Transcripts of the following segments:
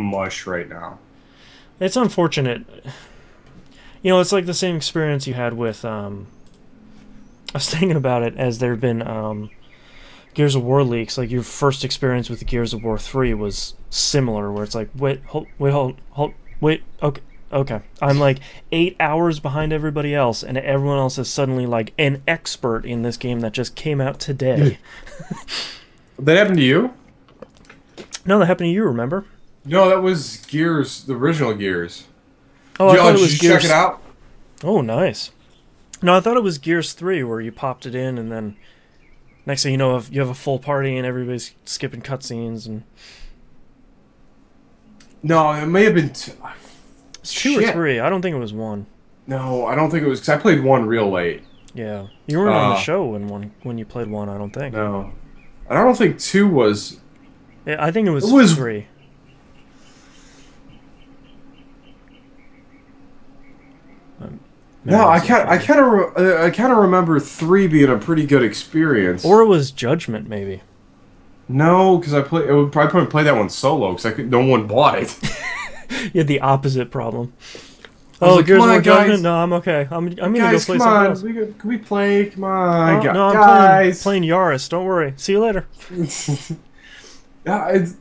mush right now. It's unfortunate. You know, it's like the same experience you had with, I was thinking about it as there have been, Gears of War leaks. Like, your first experience with the Gears of War 3 was similar, where it's like, wait, okay. I'm like 8 hours behind everybody else, and everyone else is suddenly like an expert in this game that just came out today. That happened to you? No, that happened to you, remember? No, that was Gears, the original Gears. Oh, I thought it was did you Gears. check it out? Oh, nice. No, I thought it was Gears 3 where you popped it in and then next thing you know, you have a full party and everybody's skipping cutscenes and No, it may have been it's 2 or 3. I don't think it was 1. No, I don't think it was, because I played 1 real late. Yeah. You weren't on the show when you played 1, I don't think. No. And I don't think 2 was... Yeah, I think it was 3. No, I kind of remember 3 being a pretty good experience. Or it was Judgment, maybe. No, because I probably play that one solo because no one bought it. You had the opposite problem. Like, Gears of War guys. Judgment? No, I'm okay. I'm gonna go play something else. Can we play? Come on, No, I'm guys. playing Yaris. Don't worry. See you later.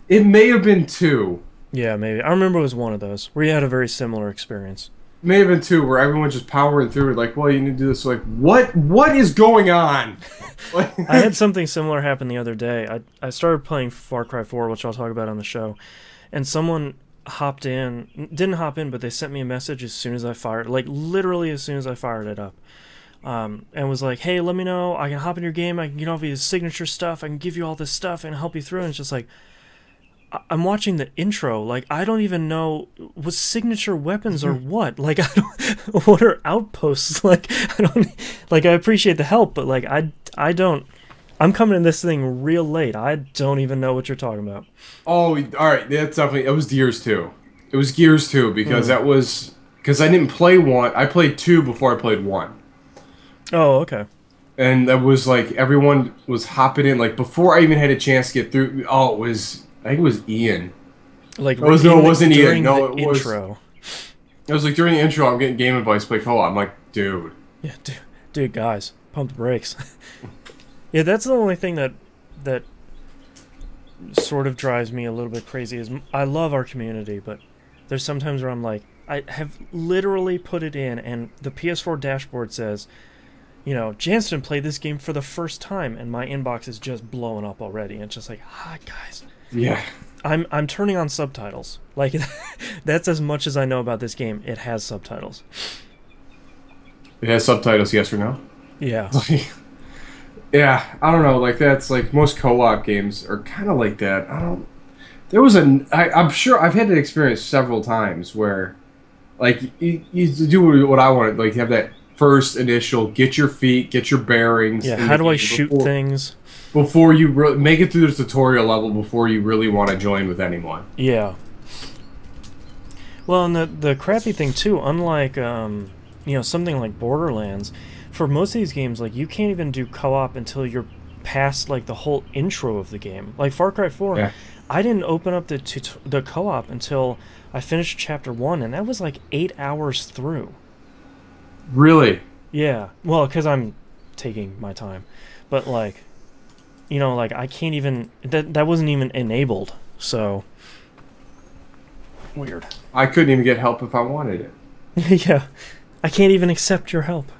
It may have been 2. Yeah, maybe. I remember it was one of those where you had a very similar experience. May have been 2 where everyone's just powering through it. Like, well, you need to do this. Like, what is going on? I had something similar happen the other day. I started playing Far Cry 4, which I'll talk about on the show, and someone didn't hop in, but they sent me a message as soon as I fired, like literally as soon as I fired it up, and was like, hey, let me know, I can hop in your game, I can get all of your signature stuff, I can give you all this stuff and help you through, and it's just like, I'm watching the intro, like, I don't even know what signature weapons or what, like, I don't, what are outposts, like, I don't, like, I appreciate the help, but like, I don't, I'm coming in this thing real late. I don't even know what you're talking about. Oh, all right. That's definitely... It was Gears 2. It was Gears 2 because that was... Because I didn't play 1. I played 2 before I played 1. Oh, okay. And that was like... Everyone was hopping in. Like, before I even had a chance to get through... Oh, it was... I think it was Ian. Like, it wasn't Ian. No, it was... intro. It was like, during the intro, I'm getting game advice. Play co-op. I'm like, dude. Yeah, dude, guys. Pump the brakes. Yeah, that's the only thing that sort of drives me a little bit crazy is I love our community, but there's sometimes where I'm like, I have literally put it in, and the PS4 dashboard says, you know, Jansen played this game for the first time, and my inbox is just blowing up already, and it's just like, hi, guys. Yeah. I'm turning on subtitles. Like, that's as much as I know about this game. It has subtitles. It has subtitles, yes or no? Yeah. Yeah, I don't know, like, that's, like, most co-op games are kind of like that. I'm sure I've had an experience several times where, like, you do what I wanted, like, you have that first initial, get your feet, get your bearings. Yeah, how do I shoot things? Before you make it through the tutorial level before you really want to join with anyone. Yeah. Well, and the crappy thing, too, unlike, you know, something like Borderlands, for most of these games, like, you can't even do co-op until you're past, like, the whole intro of the game. Like, Far Cry 4, yeah. I didn't open up the co-op until I finished Chapter 1, and that was, like, 8 hours through. Really? Yeah. Well, because I'm taking my time. But, like, you know, like, I can't even... That wasn't even enabled, so... Weird. I couldn't even get help if I wanted it. Yeah. I can't even accept your help.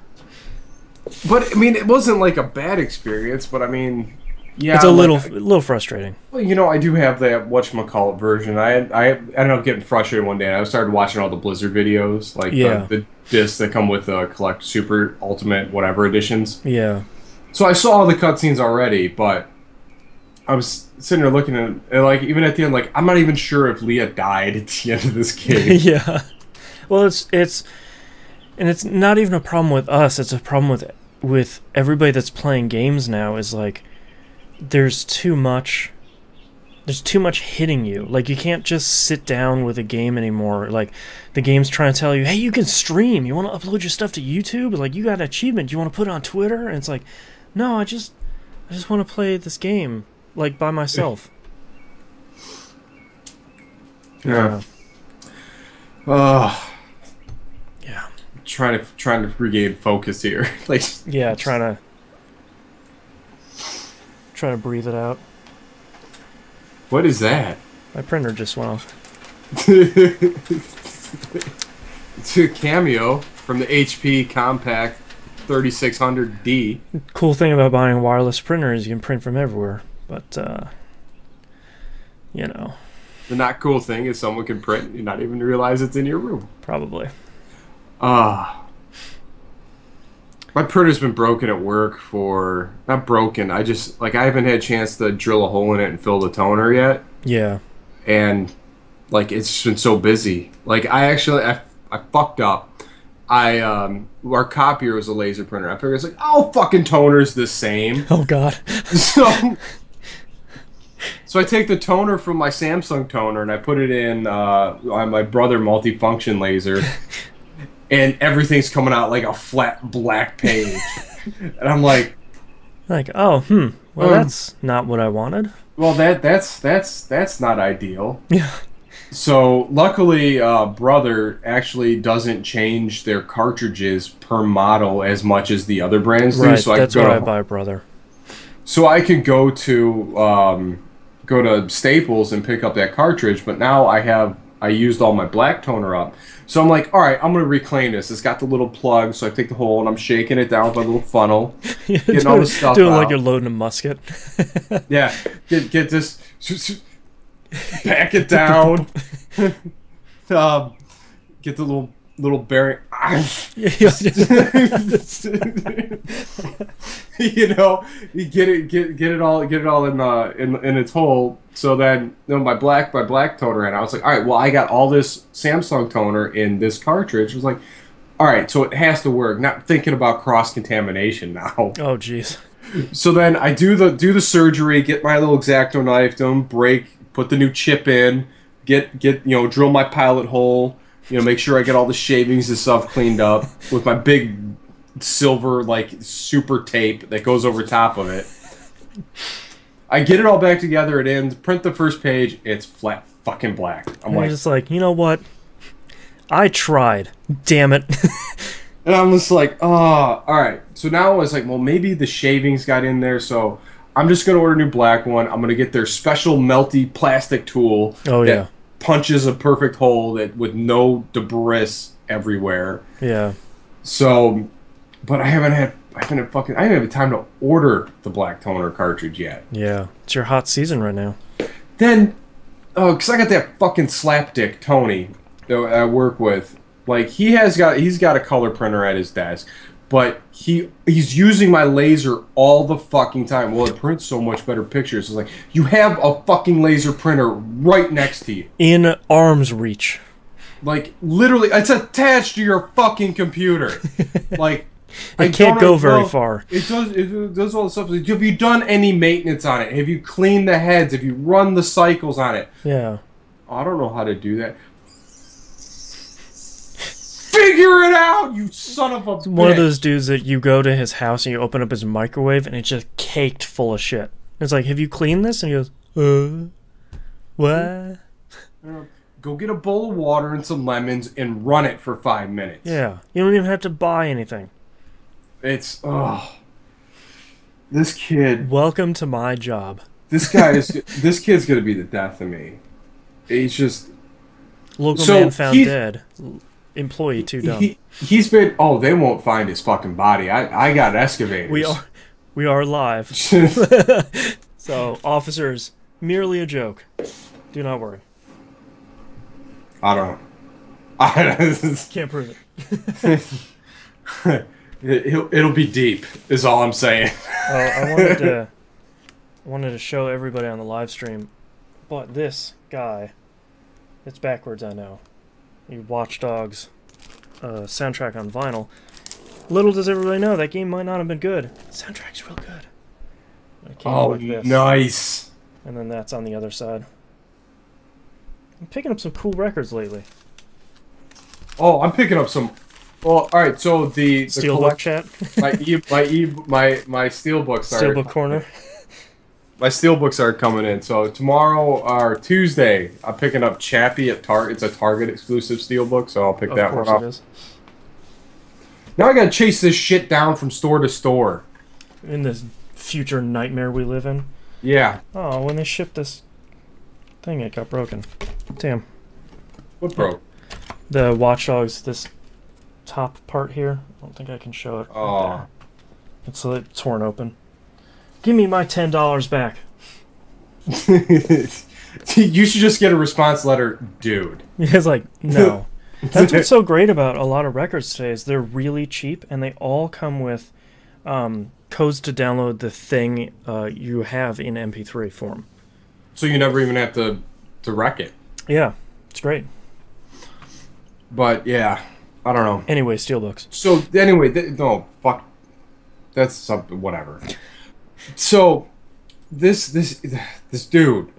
But I mean, it wasn't like a bad experience. But I mean, yeah, it's a little frustrating. Well, you know, I do have that whatchamacallit version. I ended up getting frustrated one day. And I started watching all the Blizzard videos, like the discs that come with collect Super Ultimate whatever editions. Yeah. So I saw all the cutscenes already, but I was sitting there looking at it, like, even at the end, like, I'm not even sure if Leah died at the end of this game. Yeah. Well, and it's not even a problem with us. It's a problem with everybody that's playing games now. Is like there's too much hitting you. Like, you can't just sit down with a game anymore. Like, the game's trying to tell you, hey, you can stream. You want to upload your stuff to YouTube? Like, you got an achievement. You want to put it on Twitter? And it's like, no, I just want to play this game, like, by myself. Yeah. Uh, Yeah. trying to regain focus here. Like. Yeah, trying to breathe it out. What is that? My printer just went off. It's a Cameo from the HP Compact 3600D. Cool thing about buying a wireless printer is you can print from everywhere, but you know, The not cool thing is someone can print and you not even realize it's in your room. probably. My printer's been broken at work for... Not broken, I haven't had a chance to drill a hole in it and fill the toner yet. Yeah. And, like, it's just been so busy. Like, I fucked up. Our copier was a laser printer. I figured it's like, oh, fucking toner's the same. Oh, God. So I take the toner from my Samsung toner and I put it in on my brother multifunction laser, and everything's coming out like a flat black page. And I'm like, well, that's not what I wanted. Well, that's not ideal. Yeah. So luckily, Brother actually doesn't change their cartridges per model as much as the other brands do. Right, So that's what I buy, Brother. So I could go to Staples and pick up that cartridge, but now I used all my black toner up. So I'm like, all right, I'm gonna reclaim this. It's got the little plug, so I take the hole and I'm shaking it down with my little funnel, getting all the stuff doing out. like you're loading a musket. Yeah, get this, pack it down. Get the little bearing. You know, you get it all in its hole. So then, my black toner, and I was like, all right, well, I got all this Samsung toner in this cartridge. I was like, all right, so it has to work. Not thinking about cross contamination now. Oh, jeez. So then I do the surgery, get my little X-Acto knife, put the new chip in, drill my pilot hole, make sure I get all the shavings and stuff cleaned up with my big silver super tape that goes over top of it. I get it all back together, it ends, print the first page, it's flat fucking black. I'm like, just like, you know what? I tried. Damn it. And I'm just like, oh, all right. So now I was like, well, maybe the shavings got in there, so I'm just going to order a new black one. I'm going to get their special melty plastic tool that punches a perfect hole with no debris everywhere. Yeah. So, but I haven't had time to order the black toner cartridge yet. Yeah. It's your hot season right now. Then, because I got that fucking slapdick Tony that I work with. Like, he's got a color printer at his desk, but he's using my laser all the fucking time. Well, it prints so much better pictures. It's like, you have a fucking laser printer right next to you. In arm's reach. Like, literally, it's attached to your fucking computer. Like, it can't go very far. It does all the stuff. Have you done any maintenance on it? Have you cleaned the heads? Have you run the cycles on it? Yeah. Oh, I don't know how to do that. Figure it out, you son of a bitch. One of those dudes that you go to his house and you open up his microwave and it's just caked full of shit. It's like, have you cleaned this? And he goes, what? Go get a bowl of water and some lemons and run it for 5 minutes. Yeah, you don't even have to buy anything. It's, this kid. Welcome to my job. This kid's gonna be the death of me. He's just. Local man found dead. Employee too dumb. He's been. Oh, they won't find his fucking body. I got excavators. We are live. So, officers, merely a joke. Do not worry. I don't know. Can't prove it. It'll be deep, is all I'm saying. I wanted to show everybody on the live stream, but this guy, it's backwards, I know. Watch Dogs soundtrack on vinyl. Little does everybody know, that game might not have been good. The soundtrack's real good. It came out like this. Nice. And then that's on the other side. I'm picking up some cool records lately. Oh, I'm picking up some. Well, all right. So the Steelbook chat. my steelbook. Steelbook corner. my steelbooks are coming in. So tomorrow or Tuesday, I'm picking up Chappie at Target. It's a Target exclusive steelbook, so I'll pick that one up. Of course it is. Now I gotta chase this shit down from store to store. In this future nightmare we live in. Yeah. Oh, when they shipped this thing, it got broken. Damn. What broke? The Watch Dogs, this top part here. I don't think I can show it. Oh. Right, it's torn open. Give me my $10 back. You should just get a response letter, dude. It's like, no. That's what's so great about a lot of records today is they're really cheap and they all come with codes to download the thing you have in MP3 form. So you never even have to wreck it. Yeah, it's great. But yeah, I don't know. Anyway, steelbooks. So anyway, no, fuck. That's something. Whatever. So this dude,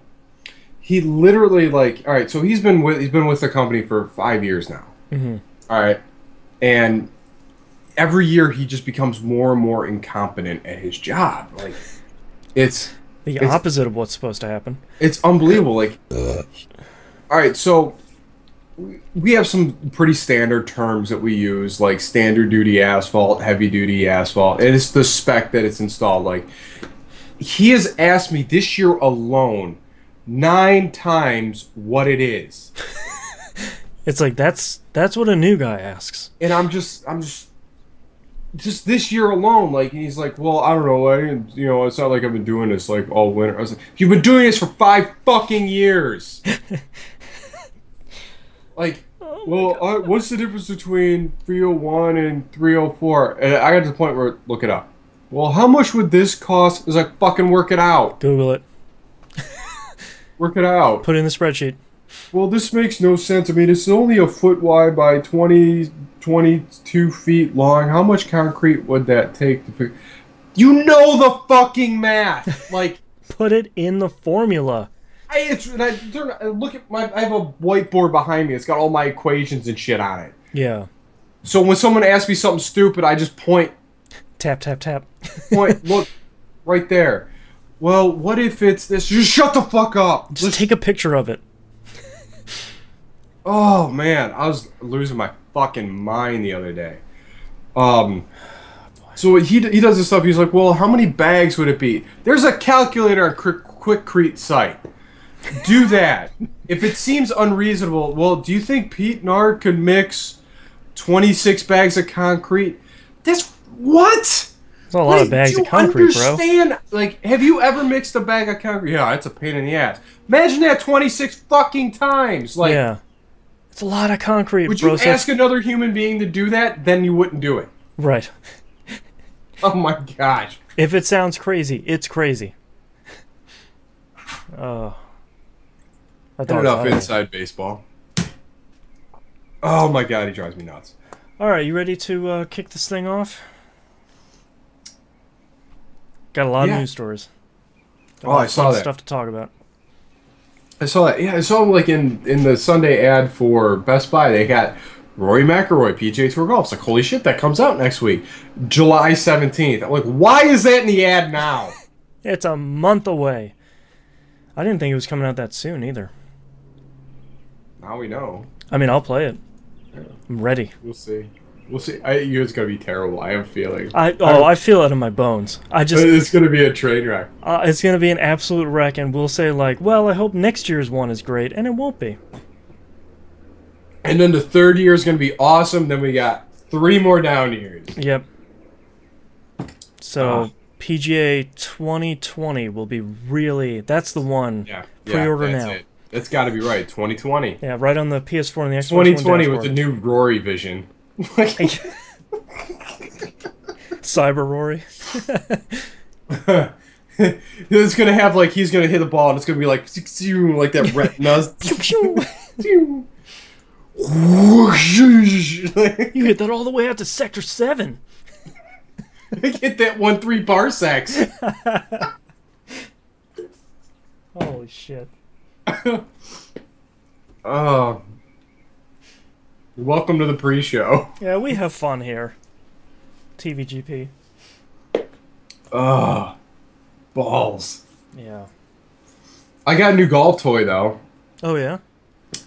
he literally like, all right. So he's been with the company for 5 years now. Mm-hmm. All right, and every year he just becomes more and more incompetent at his job. Like it's the opposite of what's supposed to happen. It's unbelievable. Like, all right, so we have some pretty standard terms that we use, like standard duty asphalt, heavy duty asphalt, and it's the spec that it's installed. Like, he has asked me this year alone 9 times what it is. It's like that's what a new guy asks. And I'm just this year alone, like, and he's like, well, I don't know, it's not like I've been doing this like all winter. I was like, you've been doing this for 5 fucking years. Like, what's the difference between 301 and 304? And I got to the point where, look it up. Well, how much would this cost? It's like, fucking work it out. Google it. Work it out. Put it in the spreadsheet. Well, this makes no sense. I mean, it's only a foot wide by 22 feet long. How much concrete would that take to fix? You know the fucking math. Like, put it in the formula. I look at I have a whiteboard behind me. It's got all my equations and shit on it. Yeah. So when someone asks me something stupid, I just point. Tap, tap, tap. Point. Look, right there. Well, what if it's this? Just shut the fuck up. Just take a picture of it. Oh man, I was losing my fucking mind the other day. So he does this stuff. He's like, well, how many bags would it be? There's a calculator on Quickcrete site. Do that. If it seems unreasonable, well, do you think Pete Nard could mix 26 bags of concrete? What? That's a lot of bags of concrete, bro. Like, have you ever mixed a bag of concrete? Yeah, it's a pain in the ass. Imagine that 26 fucking times. Like, yeah. It's a lot of concrete, would bro. you ask another human being to do that? Then you wouldn't do it. Right. Oh my gosh. If it sounds crazy, it's crazy. Enough inside baseball. Oh my god, he drives me nuts. Alright, you ready to kick this thing off? Got a lot of news stories. I saw that. Stuff to talk about. I saw that. Yeah, I saw like in the Sunday ad for Best Buy, they got Rory McIlroy, PGA Tour Golf. It's like, holy shit, that comes out next week. July 17th. I'm like, why is that in the ad now? It's a month away. I didn't think it was coming out that soon either. Now we know. I mean, I'll play it. Yeah. I'm ready. We'll see. We'll see. It's gonna be terrible. I have a feeling. I feel it in my bones. It's gonna be a train wreck. It's gonna be an absolute wreck, and we'll say like, well, I hope next year's one is great, and it won't be. And then the third year is gonna be awesome. Then we got 3 more down years. Yep. So PGA 2020 will be really. That's the one. Yeah. Pre-order now. It. That's got to be right. 2020. Yeah, right on the PS4 and the Xbox 2020 One with the new Rory vision. Cyber Rory. It's gonna have like he's gonna hit the ball and it's gonna be like that retina. You hit that all the way out to Sector 7. Get that 1-3 parsecs. Holy shit. Oh. Welcome to the pre-show. Yeah, we have fun here. TVGP. Oh. Balls. Yeah. I got a new golf toy though. Oh yeah.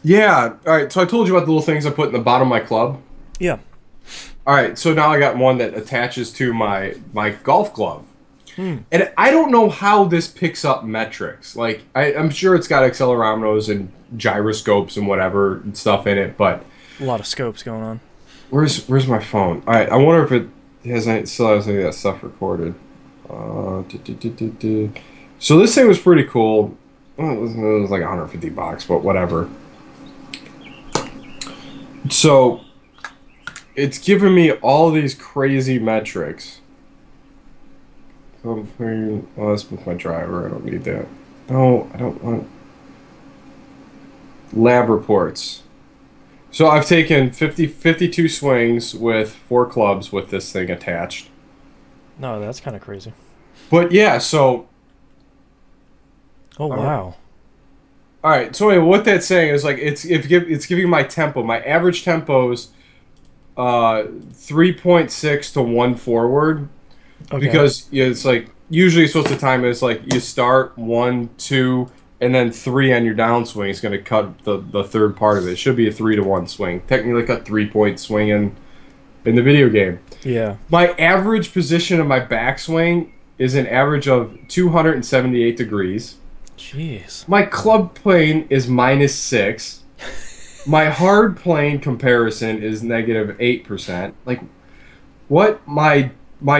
Yeah. All right. So I told you about the little things I put in the bottom of my club. Yeah. All right. So now I got one that attaches to my golf glove. Hmm. And I don't know how this picks up metrics. Like, I'm sure it's got accelerometers and gyroscopes and whatever and stuff in it, but A lot of scopes going on. where's my phone? All right, I wonder if it still has any of that stuff recorded. So this thing was pretty cool. Well, it was like 150 bucks, but whatever. So it's giving me all these crazy metrics. Oh, that's with my driver. I don't need that. No, I don't want lab reports. So I've taken 52 swings with 4 clubs with this thing attached. No, that's kind of crazy. But yeah, so Oh wow. all right. So anyway, what that's saying is like it's giving my tempo. My average tempo's 3.6 to 1 forward. Okay. Because it's like usually you're supposed to time it, it's like you start 1, 2, and then 3 on your downswing. It's going to cut the third part of it. It should be a 3 to 1 swing. Technically, cut 3-point swing in the video game. Yeah. My average position of my backswing is an average of 278 degrees. Jeez. My club plane is -6. My hard plane comparison is -8%. Like, what my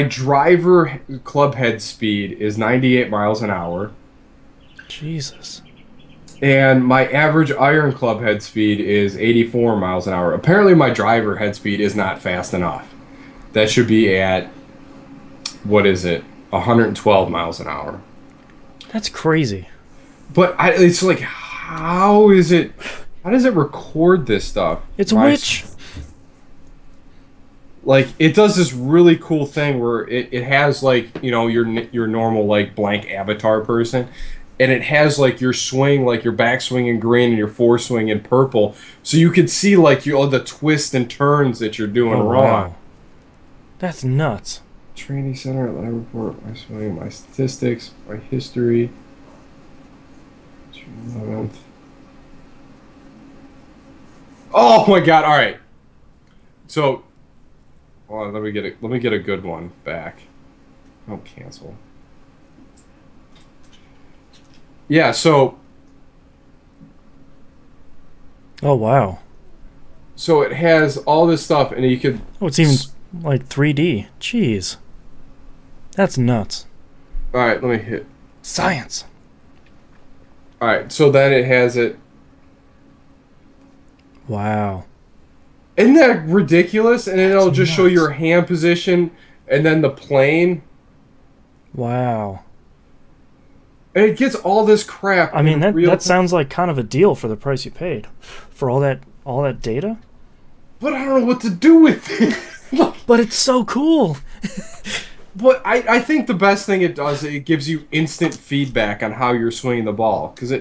driver club head speed is 98 miles an hour. Jesus. And my average iron club head speed is 84 miles an hour. Apparently my driver head speed is not fast enough. That should be at, what is it, 112 miles an hour. That's crazy. But it's like, how does it record this stuff? It's a witch. Like, it does this really cool thing where it has, like, you know, your normal, like, blank avatar person, and it has, like, your swing, like, your backswing in green and your foreswing in purple, so you can see, like, all the twists and turns that you're doing wrong. Wow. That's nuts. Training center, lab report, my swing, my statistics, my history. June 11th. Oh, my God, all right. So... Hold on, let me get a good one back. Oh, cancel. Yeah, so Oh wow. so it has all this stuff, and you could. Oh, it's even like 3D. Jeez. That's nuts. All right, let me hit. Science. All right, so then it has it. Wow. Isn't that ridiculous? And then it'll That's just show nuts. your hand position, and then the plane, Wow. and it gets all this crap. I mean, in real that time. sounds like kind of a deal for the price you paid for all that data. But I don't know what to do with it. But it's so cool. But I think the best thing it does, it gives you instant feedback on how you're swinging the ball. Because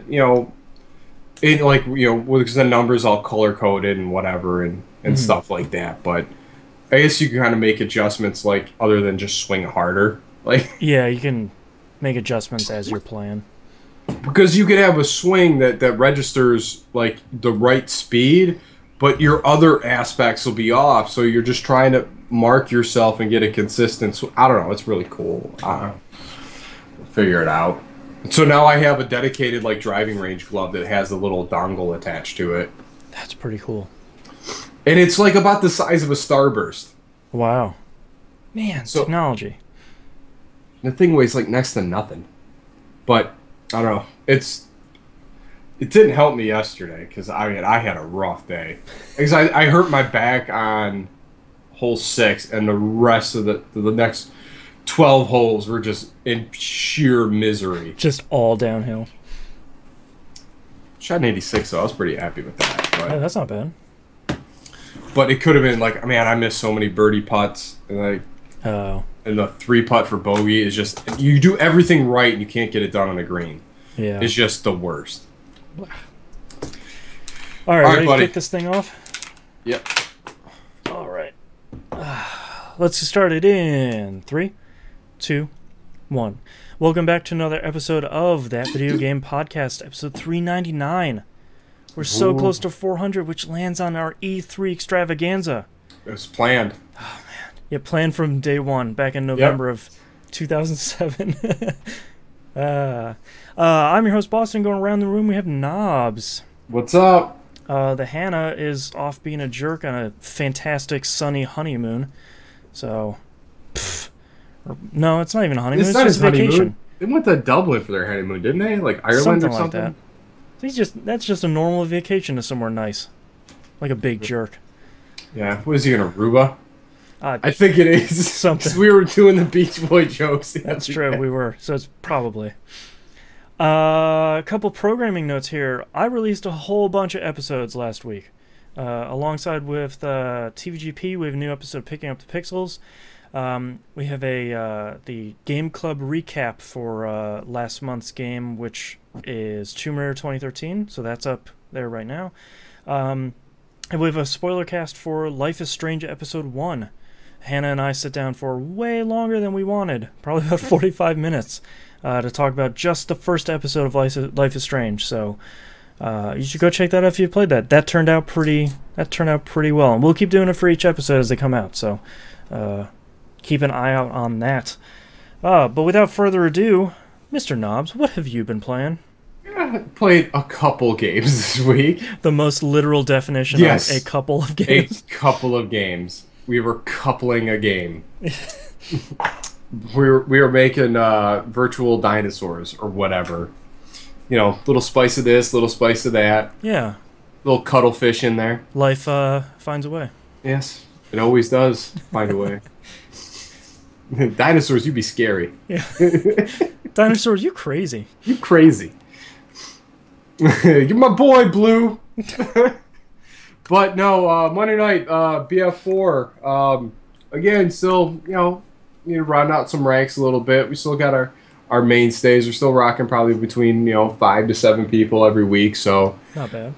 because the numbers all color coded and whatever and stuff like that. But I guess you can kind of make adjustments, like, other than just swing harder. Like, Yeah, you can make adjustments as you're playing. because you could have a swing that registers, like, the right speed, but your other aspects will be off. So you're just trying to mark yourself and get a consistent. So I don't know. It's really cool. We'll figure it out. So now I have a dedicated, like, driving range glove that has a little dongle attached to it, That's pretty cool. and it's like about the size of a Starburst. Wow. Man, So- technology. The thing weighs like next to nothing. But I don't know. It didn't help me yesterday because I had a rough day. Because I hurt my back on hole 6, and the rest of the next 12 holes were just in sheer misery. Just all downhill. Shot an 86, so I was pretty happy with that. Yeah, that's not bad. But it could have been like, man, I missed so many birdie putts, and Oh. and the 3-putt for bogey is just, you do everything right and you can't get it done on the green. Yeah. It's just the worst. All right, All right, ready buddy. to kick this thing off? Yep. All right. Let's start it in 3, 2, 1. 1. Welcome back to another episode of That Video Game Podcast, episode 399. We're so close to 400, which lands on our E3 extravaganza. It was planned. Oh, man. Yeah, planned from day one, back in November of 2007. I'm your host, Boston. Going around the room, we have Knobs. What's up? The Hannah is off being a jerk on a fantastic sunny honeymoon. So, no, it's not even a honeymoon. It's just a vacation. They went to Dublin for their honeymoon, didn't they? Like Ireland or something? Like that. That's just a normal vacation to somewhere nice. Like a big jerk. Yeah. What is he, in Aruba? I think it is. Something. We were doing the Beach Boy jokes. That's true, we were. So it's probably. A couple programming notes here. I released a whole bunch of episodes last week. Alongside with TVGP, we have a new episode Picking Up the Pixels. We have the Game Club recap for last month's game, which is Tomb Raider 2013, so that's up there right now. And we have a spoiler cast for Life is Strange Episode 1. Hannah and I sit down for way longer than we wanted, probably about 45 minutes, to talk about just the first episode of Life is Strange. So you should go check that out if you played that. That turned out pretty well, and we'll keep doing it for each episode as they come out. So keep an eye out on that. But without further ado, Mr. Knobs, what have you been playing? I played a couple games this week. The most literal definition of a couple of games. A couple of games. We were coupling a game. we were making virtual dinosaurs or whatever. You know, little spice of this, little spice of that. Yeah. Little cuttlefish in there. Life finds a way. Yes, it always does find a way. Dinosaurs, you'd be scary. Yeah. Dinosaurs, you crazy. You crazy. You're my boy, Blue. But no, Monday night, BF4. Again, still, you know, need to round out some ranks a little bit. We still got our mainstays. We're still rocking probably between, 5 to 7 people every week. So, not bad.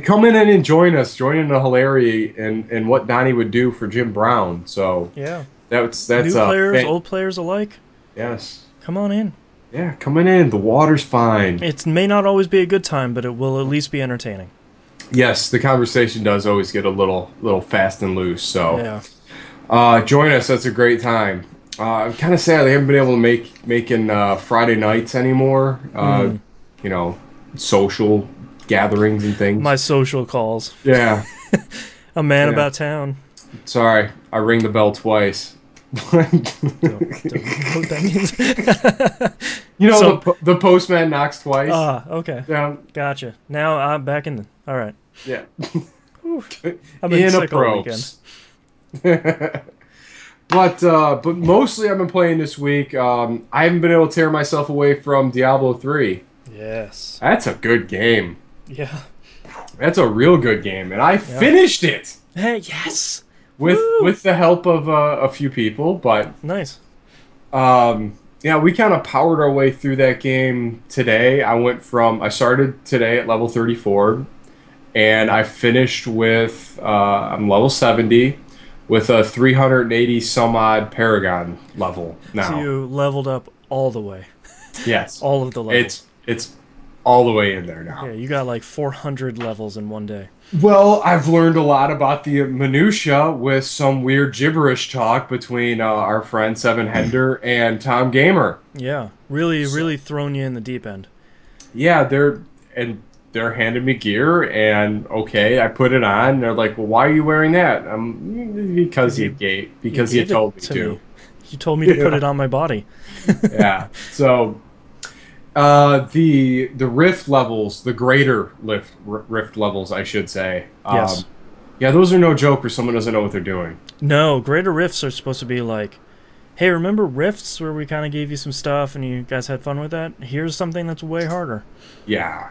Come in and join us. Join in the hilarity and what Donnie would do for Jim Brown. So, yeah. That's new players, old players alike. Yes. Come on in. Yeah, coming in. The water's fine. It may not always be a good time, but it will at least be entertaining. Yes, the conversation does always get a little fast and loose. So, yeah. Join us. That's a great time. I'm kind of sad they haven't been able to making Friday nights anymore. Social gatherings and things. My social calls. Yeah. A man about town. Sorry, I ring the bell twice. Don't know what that means. The postman knocks twice. Okay. Yeah. Gotcha. Now I'm back in. All right. Yeah. I've been sick all weekend. But mostly I've been playing this week. I haven't been able to tear myself away from Diablo 3. Yes. That's a good game. Yeah. That's a real good game, and I finished it. Hey, yes. With the help of a few people, but nice. We kind of powered our way through that game today. I started today at level 34, and I finished with I'm level 70 with a 380 some odd Paragon level now. So you leveled up all the way. Yes. All of the levels. It's all the way in there now. Yeah, you got like 400 levels in one day. Well, I've learned a lot about the minutia with some weird gibberish talk between our friend Seven Hender and Tom Gamer. Yeah, really throwing you in the deep end. Yeah, they're handing me gear, and okay, I put it on. And they're like, "Well, why are you wearing that?" Because you told me to. You told me to put it on my body. Yeah. So, the rift levels, the greater rift levels, I should say. Yes. Yeah, those are no joke for someone who doesn't know what they're doing. No, greater rifts are supposed to be like, hey, remember rifts where we kind of gave you some stuff and you guys had fun with that? Here's something that's way harder. Yeah.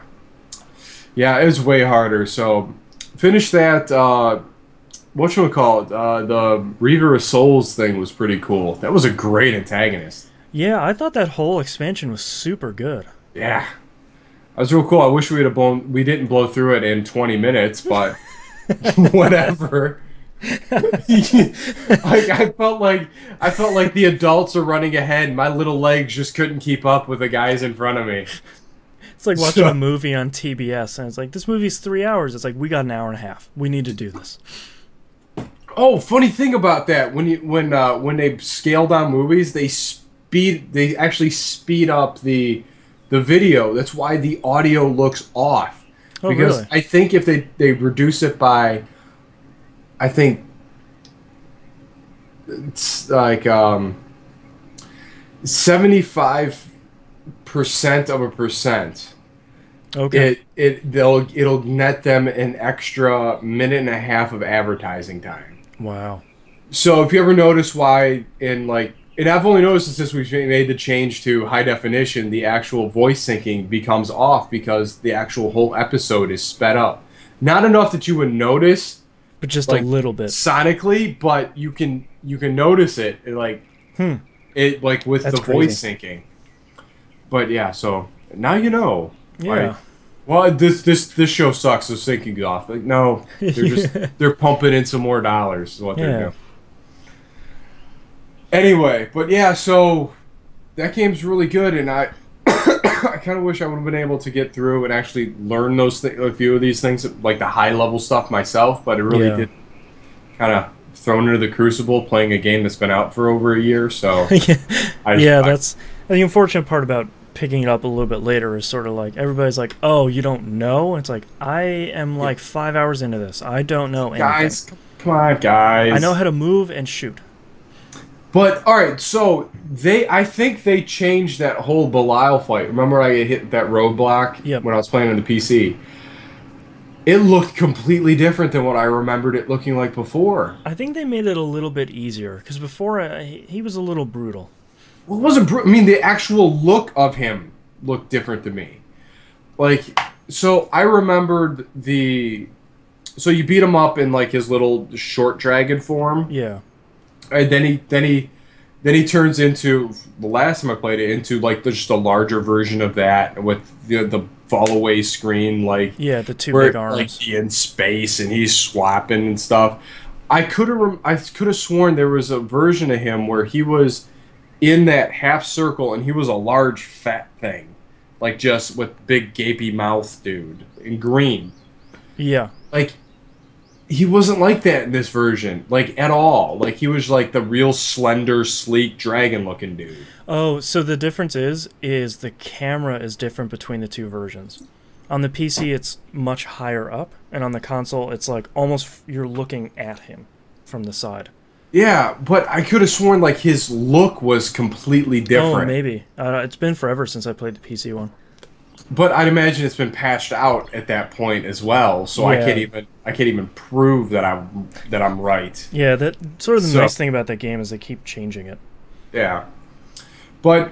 Yeah, it was way harder. So, finish that. Whatchamacallit? The Reaver of Souls thing was pretty cool. That was a great antagonist. Yeah, I thought that whole expansion was super good. Yeah. That was real cool. I wish we didn't blow through it in 20 minutes, but whatever. Like I felt like the adults are running ahead. My little legs just couldn't keep up with the guys in front of me. It's like watching a So, movie on TBS, and it's like, this movie's 3 hours. It's like, we got an hour and a half. We need to do this. oh, funny thing about that when they scale down movies, they actually speed up the video. That's why the audio looks off. Oh, Because really? I think if they reduce it by, I think it's like 75% of a percent. Okay. It'll net them an extra minute and a half of advertising time. Wow. So if you ever notice why and I've only noticed it since we've made the change to high definition, the actual voice syncing becomes off because the actual whole episode is sped up. Not enough that you would notice, But just a like little bit. sonically, but you can notice it like with That's the voice crazy. syncing. But yeah, so now you know. Yeah. Well, this show sucks, so syncing's off. Like, no, they're pumping in some more dollars. Is what they're Yeah. doing. Anyway, but yeah, so that game's really good, and I I kind of wish I would have been able to get through and actually learn a few of these things, like the high level stuff myself. But it really Yeah. did kind of thrown into the crucible playing a game that's been out for over a year. So Yeah, that's the unfortunate part about picking it up a little bit later is sort of like everybody's like, "Oh, you don't know?" It's like I am like 5 hours into this. I don't know anything. guys, come on, guys. I know how to move and shoot. But all right, so I think they changed that whole Belial fight. Remember, I hit that roadblock Yep. when I was playing on the PC. It looked completely different than what I remembered it looking like before. I think they made it a little bit easier because before he was a little brutal. Well, it wasn't. I mean, the actual look of him looked different to me. Like, so I remembered the. So you beat him up in like his little short dragon form. Yeah. And then he turns into the last time I played it into like just a larger version of that with the fall away screen Yeah, the two where big arms. like he in space and he's swapping and stuff. I could have sworn there was a version of him where he was in that half circle and he was a large fat thing, like just with big gapy mouth, dude, in green. Yeah. Like he wasn't like that in this version, like at all. Like he was like the real slender, sleek, dragon-looking dude. Oh, so the difference is the camera is different between the two versions. On the PC, it's much higher up, and on the console, it's like almost you're looking at him from the side. Yeah, but I could have sworn like his look was completely different. Oh, maybe. It's been forever since I played the PC one. But I'd imagine it's been patched out at that point as well, so Yeah. I can't even prove that I'm right. Yeah, that sort of the So- nice thing about that game is they keep changing it. Yeah. But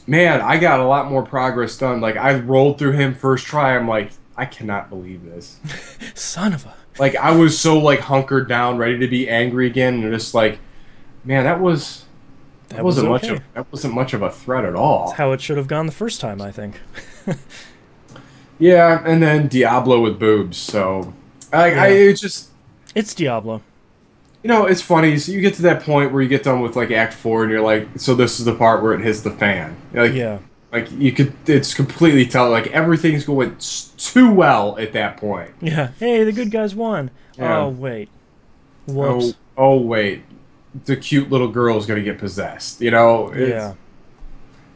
man, I got a lot more progress done. Like I rolled through him first try. I'm like, I cannot believe this. Son of a... Like I was so like hunkered down, ready to be angry again, and just like, man, that wasn't okay. much of a threat at all. That's how it should have gone the first time, I think. Yeah, and then Diablo with boobs. So, Yeah. it's just, It's Diablo. it's funny. So you get to that point where you get done with like Act 4, and you're like, so this is the part where it hits the fan. Like, Yeah. like you could, it's completely tell. Like everything's going too well at that point. Yeah. Hey, the good guys won. Yeah. Oh, wait. Whoops. Oh wait, the cute little girl is gonna get possessed. It's, Yeah.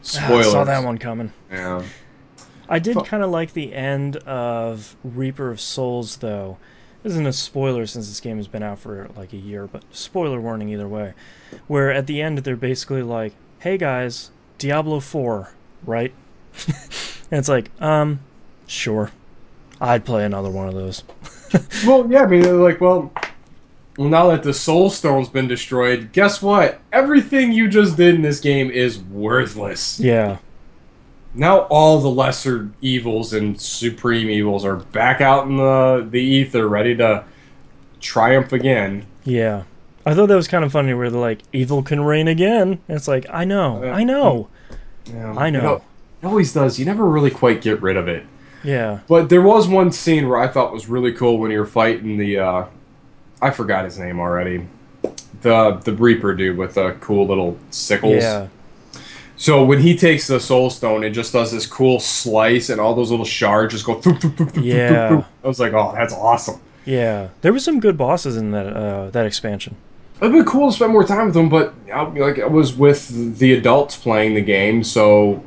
Spoilers. I saw that one coming. Yeah. I did kind of like the end of Reaper of Souls, though. This isn't a spoiler since this game has been out for like a year, but spoiler warning either way. Where at the end they're basically like, hey guys, Diablo 4, right? And it's like, sure. I'd play another one of those. Well, yeah. I mean, they're like, well, now that the Soul Stone's been destroyed, guess what? Everything you just did in this game is worthless. Yeah. Now all the lesser evils and supreme evils are back out in the ether, ready to triumph again. Yeah. I thought that was kind of funny where they're like, evil can reign again. And it's like, I know. Yeah. I know. I know. It always does. You never really quite get rid of it. Yeah. But there was one scene where I thought was really cool when you were fighting the I forgot his name already. The Reaper dude with the cool little sickles. Yeah, So when he takes the Soul Stone, it just does this cool slice, and all those little shards just go. Thoop, thoop, thoop, thoop, thoop, thoop, thoop. yeah, I was like, oh, that's awesome. yeah. There were some good bosses in that expansion. It'd be cool to spend more time with them, but I was with the adults playing the game, so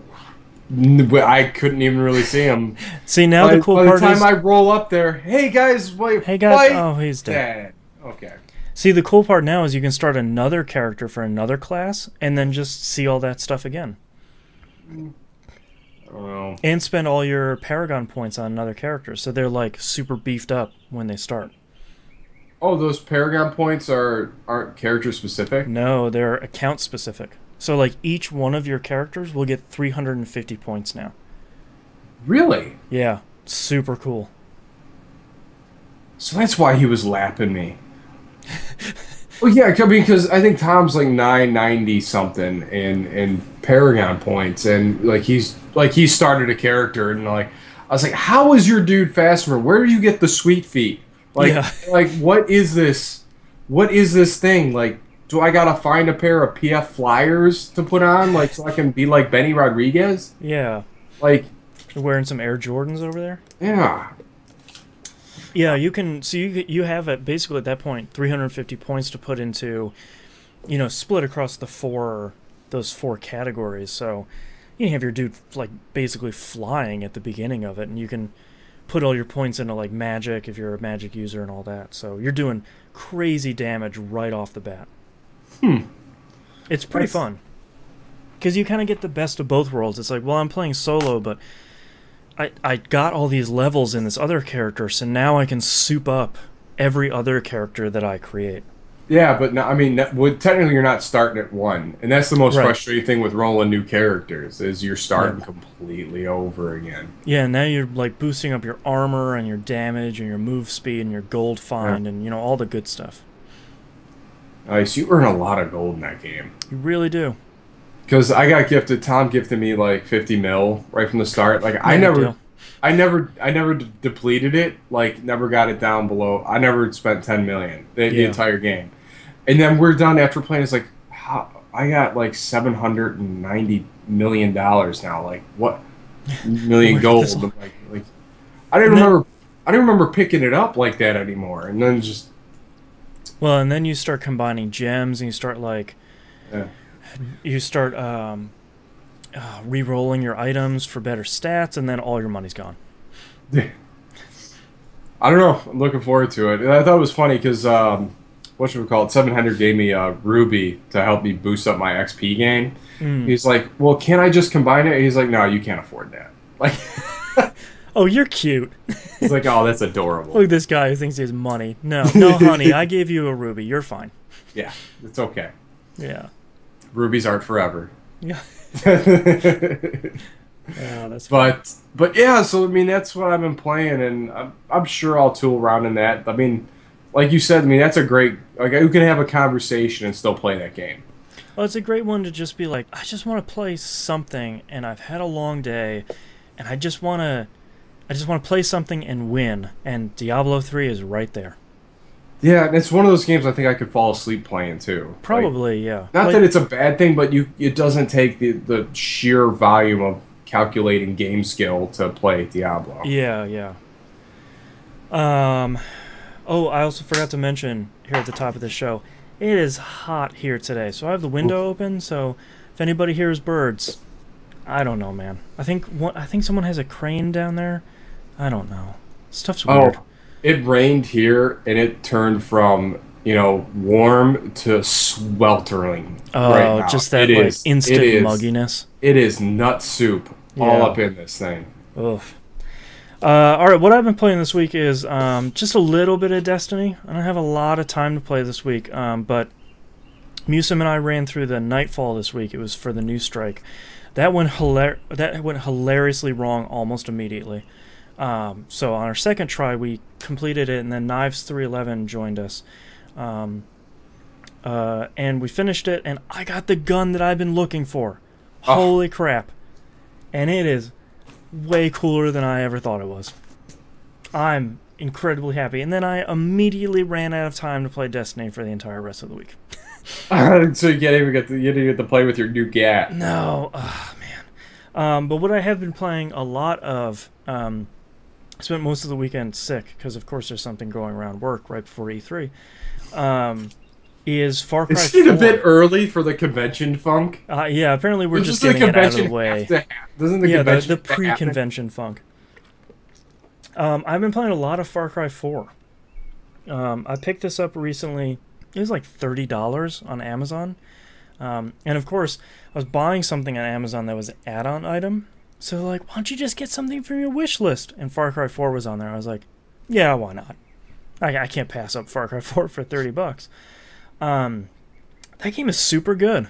I couldn't even really see him. See, now the cool By the part time is, I roll up there, hey guys, wait, hey guys, fight! oh, he's dead. Okay. See, the cool part now is you can start another character for another class, and then just see all that stuff again. I don't know. And spend all your Paragon points on another character, so they're like super beefed up when they start. Oh, those Paragon points aren't character specific? No, they're account specific. So like each one of your characters will get 350 points now. Really? Yeah, super cool. So that's why he was lapping me. Well, yeah, I mean, because I think Tom's like 990 something in Paragon points, and he started a character, and like I was like, how is your dude faster? Where do you get the sweet feet? Like, Yeah. like what is this? What is this thing? Like, do I gotta find a pair of PF Flyers to put on, like, so I can be like Benny Rodriguez? Yeah. Like, You're wearing some Air Jordans over there? yeah. Yeah, you can. So you have at basically at that point 350 points to put into, split across those four categories. So you can have your dude like basically flying at the beginning of it, and you can put all your points into like magic if you're a magic user and all that. So you're doing crazy damage right off the bat. It's pretty fun because you kind of get the best of both worlds. It's like, well, I'm playing solo, but I got all these levels in this other character, so now I can soup up every other character that I create. Yeah, but no, I mean, technically you're not starting at one, and that's the most Right. frustrating thing with rolling new characters is you're starting completely over again. Yeah, now you're like boosting up your armor and your damage and your move speed and your gold find and all the good stuff. Nice, you earn a lot of gold in that game. You really do. Because I got gifted, Tom gifted me like 50 mil right from the start. Like No big deal. I never depleted it. Like never got it down below. I never spent 10 million the entire game, and then we're done after playing. It's like I got like $790 million now. Like what million gold? Like I didn't remember. I didn't remember picking it up like that anymore. And then just and then you start combining gems and you start like re-rolling your items for better stats, and then all your money's gone. I don't know. I'm looking forward to it. I thought it was funny because whatchamacallit, 700 gave me a ruby to help me boost up my XP gain. He's like, well, can't I just combine it? He's like, no, you can't afford that. Like, Oh, you're cute. he's like, oh, that's adorable. Look at this guy who thinks he has money. No, honey, I gave you a ruby. You're fine. Yeah, it's okay. Yeah. Rubies aren't forever. Yeah. Yeah, that's fine. But yeah, so I mean that's what I've been playing, and I'm sure I'll tool around in that. I mean, like you said, I mean that's a great you can have a conversation and still play that game. Well, it's a great one to just be like, I just want to play something, and I've had a long day, and I just want to play something and win. And Diablo 3 is right there. Yeah, and it's one of those games I think I could fall asleep playing too. Probably, yeah. Not that it's a bad thing, but it doesn't take the sheer volume of calculating game skill to play Diablo. Yeah, yeah. Oh, I also forgot to mention here at the top of the show, it is hot here today. So I have the window open, so if anybody hears birds, I don't know, man. I think someone has a crane down there. I don't know. Stuff's weird. Oh, it rained here, and it turned from warm to sweltering. Oh, right now. just that instant mugginess. It is nut soup all up in this thing. Ugh. All right, what I've been playing this week is just a little bit of Destiny. I don't have a lot of time to play this week, but Musim and I ran through the Nightfall this week. It was for the new strike. That went hilariously wrong almost immediately. So on our second try, we completed it, and then Knives 311 joined us. And we finished it, and I got the gun that I've been looking for. Holy crap. And it is way cooler than I ever thought it was. I'm incredibly happy. And then I immediately ran out of time to play Destiny for the entire rest of the week. So you can't even you didn't get to play with your new gat. No, oh, man. But what I have been playing a lot of, I spent most of the weekend sick because, of course, there's something going around work right before E3. Is Far Cry 4. Is it a bit early for the convention funk? Yeah, apparently we're just getting it out of the way. Doesn't the yeah, convention the pre-convention funk. I've been playing a lot of Far Cry 4. I picked this up recently. It was like $30 on Amazon. And of course, I was buying something on Amazon that was an add-on item. So like, why don't you just get something from your wish list? And Far Cry 4 was on there. I was like, yeah, why not? I can't pass up Far Cry 4 for $30. That game is super good.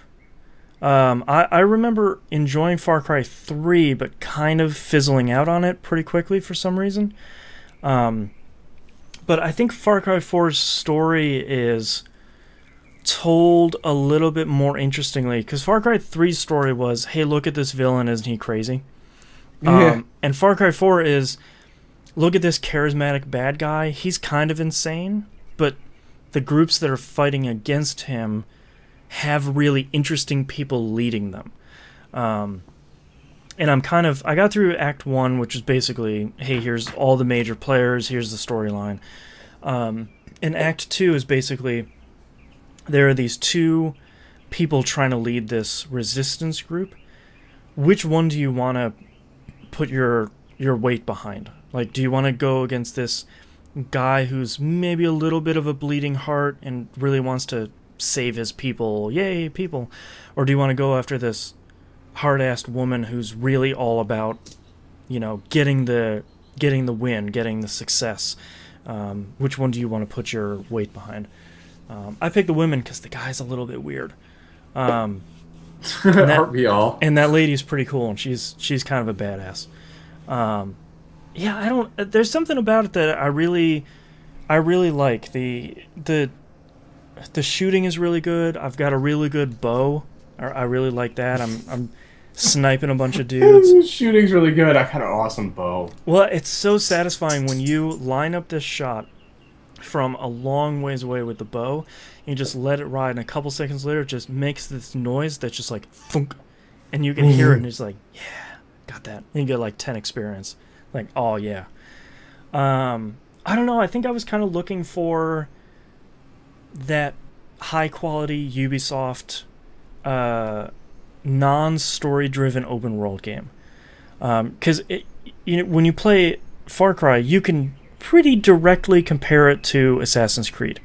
I remember enjoying Far Cry 3, but kind of fizzling out on it pretty quickly for some reason. But I think Far Cry 4's story is told a little bit more interestingly, because Far Cry 3's story was, hey, look at this villain, isn't he crazy? Yeah. And Far Cry 4 is, look at this charismatic bad guy, he's kind of insane, but the groups that are fighting against him have really interesting people leading them. And I got through Act 1, which is basically, hey, here's all the major players, here's the storyline. And Act 2 is basically, there are these two people trying to lead this resistance group. Which one do you want to put your weight behind? Like, do you want to go against this guy who's maybe a little bit of a bleeding heart and really wants to save his people, yay people, or do you want to go after this hard-assed woman who's really all about, getting the win, getting the success? Which one do you want to put your weight behind? I picked the women because the guy's a little bit weird. Aren't we all? And that lady's pretty cool, and she's kind of a badass. Yeah, there's something about it that I really like. The shooting is really good. I've got a really good bow. I really like that. I'm sniping a bunch of dudes. Shooting's really good. I got an awesome bow. Well, it's so satisfying when you line up this shot from a long ways away with the bow, and you just let it ride, and a couple seconds later it just makes this noise that's just like thunk, and you can hear it, and it's like, yeah, got that. And you get like 10 experience. Like, oh yeah. I don't know, I think I was kind of looking for that high quality Ubisoft non-story driven open world game. Because when you play Far Cry, you can pretty directly compare it to Assassin's Creed.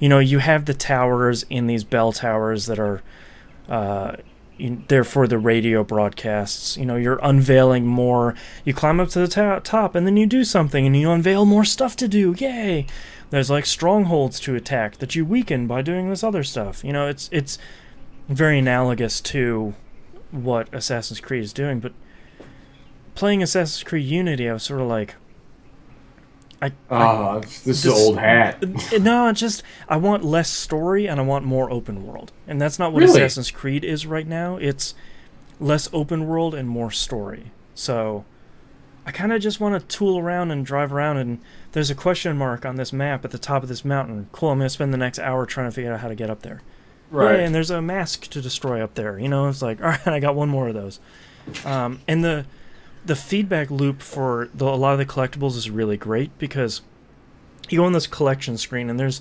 You have the towers in these bell towers that are there for the radio broadcasts. You're unveiling more. You climb up to the top, and then you do something, and you unveil more stuff to do. Yay! There's like strongholds to attack that you weaken by doing this other stuff. It's very analogous to what Assassin's Creed is doing. But playing Assassin's Creed Unity, I was sort of like, this is old hat. No, I want less story and I want more open world. And that's not what Really? Assassin's Creed is right now. It's less open world and more story. So I kind of just want to tool around and drive around, and there's a question mark on this map at the top of this mountain. Cool, I'm going to spend the next hour trying to figure out how to get up there. Right. Yeah, and there's a mask to destroy up there. It's like, all right, I got one more of those. And the feedback loop for a lot of the collectibles is really great, because you go on this collection screen and there's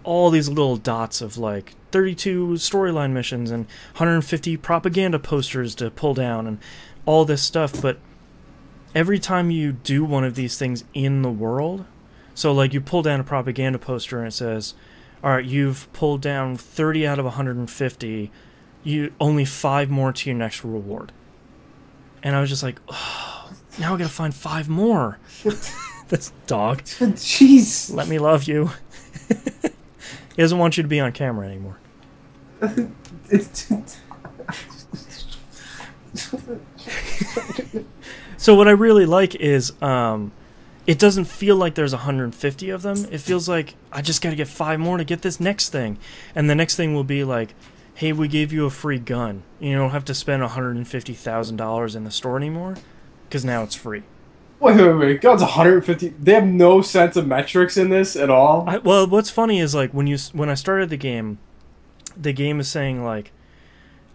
all these little dots of like 32 storyline missions and 150 propaganda posters to pull down and all this stuff. But every time you do one of these things in the world, so like you pull down a propaganda poster and it says, all right, you've pulled down 30 out of 150, only 5 more to your next reward. And I was just like, oh, now I gotta find 5 more. This dog. Jeez. Let me love you. He doesn't want you to be on camera anymore. So what I really like is, it doesn't feel like there's 150 of them. It feels like I just gotta get 5 more to get this next thing. And the next thing will be like, hey, we gave you a free gun. You don't have to spend $150,000 in the store anymore, because now it's free. Wait. God's 150. They have no sense of metrics in this at all. Well, what's funny is like when I started the game is saying like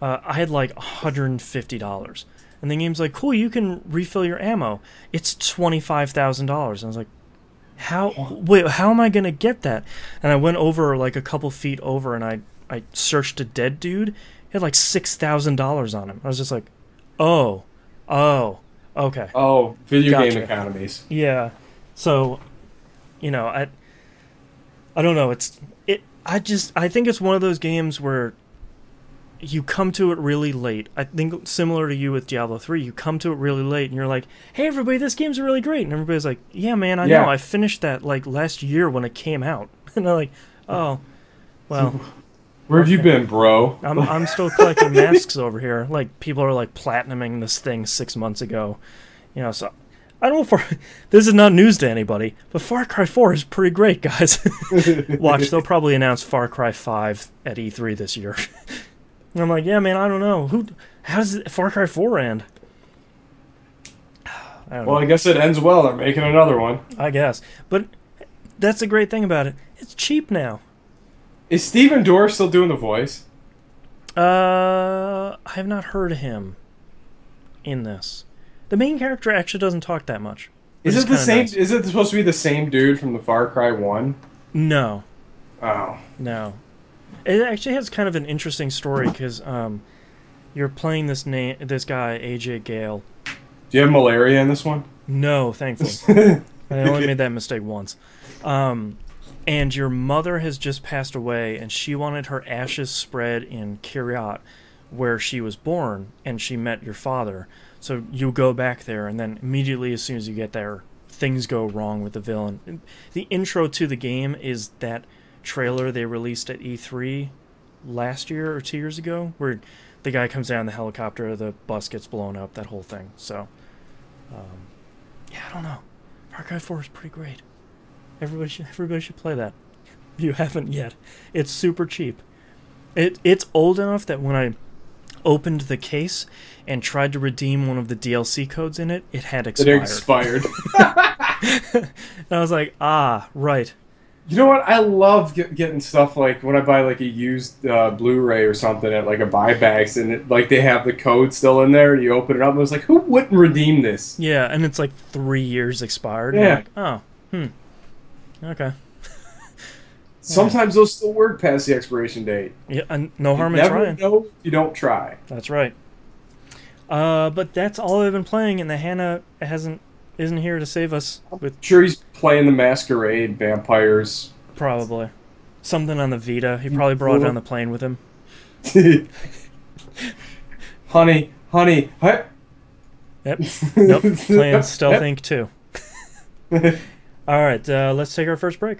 I had like $150, and the game's like, cool, you can refill your ammo. It's $25,000. I was like, how am I gonna get that? And I went over like a couple feet over, and I searched a dead dude. He had like $6,000 on him. I was just like, oh, okay. Oh, video Gotcha. game economies. Yeah. So, you know, I don't know. I think it's one of those games where you come to it really late. I think similar to you with Diablo 3, you come to it really late and you're like, hey everybody, this game's really great. And everybody's like, yeah man, I know. I finished that like last year when it came out. And they're like, oh, well. Where have you been, bro? I'm still collecting masks over here. Like, people are like platinuming this thing 6 months ago. You know, so I don't know if this is not news to anybody, but Far Cry 4 is pretty great, guys. Watch, they'll probably announce Far Cry 5 at E3 this year. And I'm like, yeah, man, I don't know. How does Far Cry 4 end? I guess it ends well. They're making another one. I guess. But that's the great thing about it. It's cheap now. Is Steven Dorff still doing the voice? I have not heard him in this. The main character actually doesn't talk that much. Is it the same? Nice. Is it supposed to be the same dude from the Far Cry 1? No. Oh. No. It actually has kind of an interesting story because you're playing this guy AJ Gale. Do you have malaria in this one? No, thankfully. I only made that mistake once. And your mother has just passed away, and she wanted her ashes spread in Kiryat, where she was born, and she met your father. So you go back there, and then immediately as soon as you get there, things go wrong with the villain. The intro to the game is that trailer they released at E3 last year or 2 years ago, where the guy comes down in the helicopter, the bus gets blown up, that whole thing. So, yeah, I don't know. Far Cry 4 is pretty great. Everybody should play that. If you haven't yet. It's super cheap. It's old enough that when I opened the case and tried to redeem one of the DLC codes in it, it had expired. It expired. And I was like, right. You know what? I love getting stuff like when I buy like a used Blu-ray or something at like a buybacks, and like they have the code still in there. And you open it up, and it's like, who wouldn't redeem this? Yeah, and it's like 3 years expired. Yeah. Like, okay. Sometimes those still work past the expiration date. Yeah, and no harm in trying. Never know if you don't try. That's right. But that's all I've been playing, and the Hannah isn't here to save us. I'm sure he's playing the Masquerade Vampires. Probably. Something on the Vita. He probably brought it on the plane with him. honey. Hi. Yep. Nope. Playing Stealth Inc. 2. All right, let's take our first break.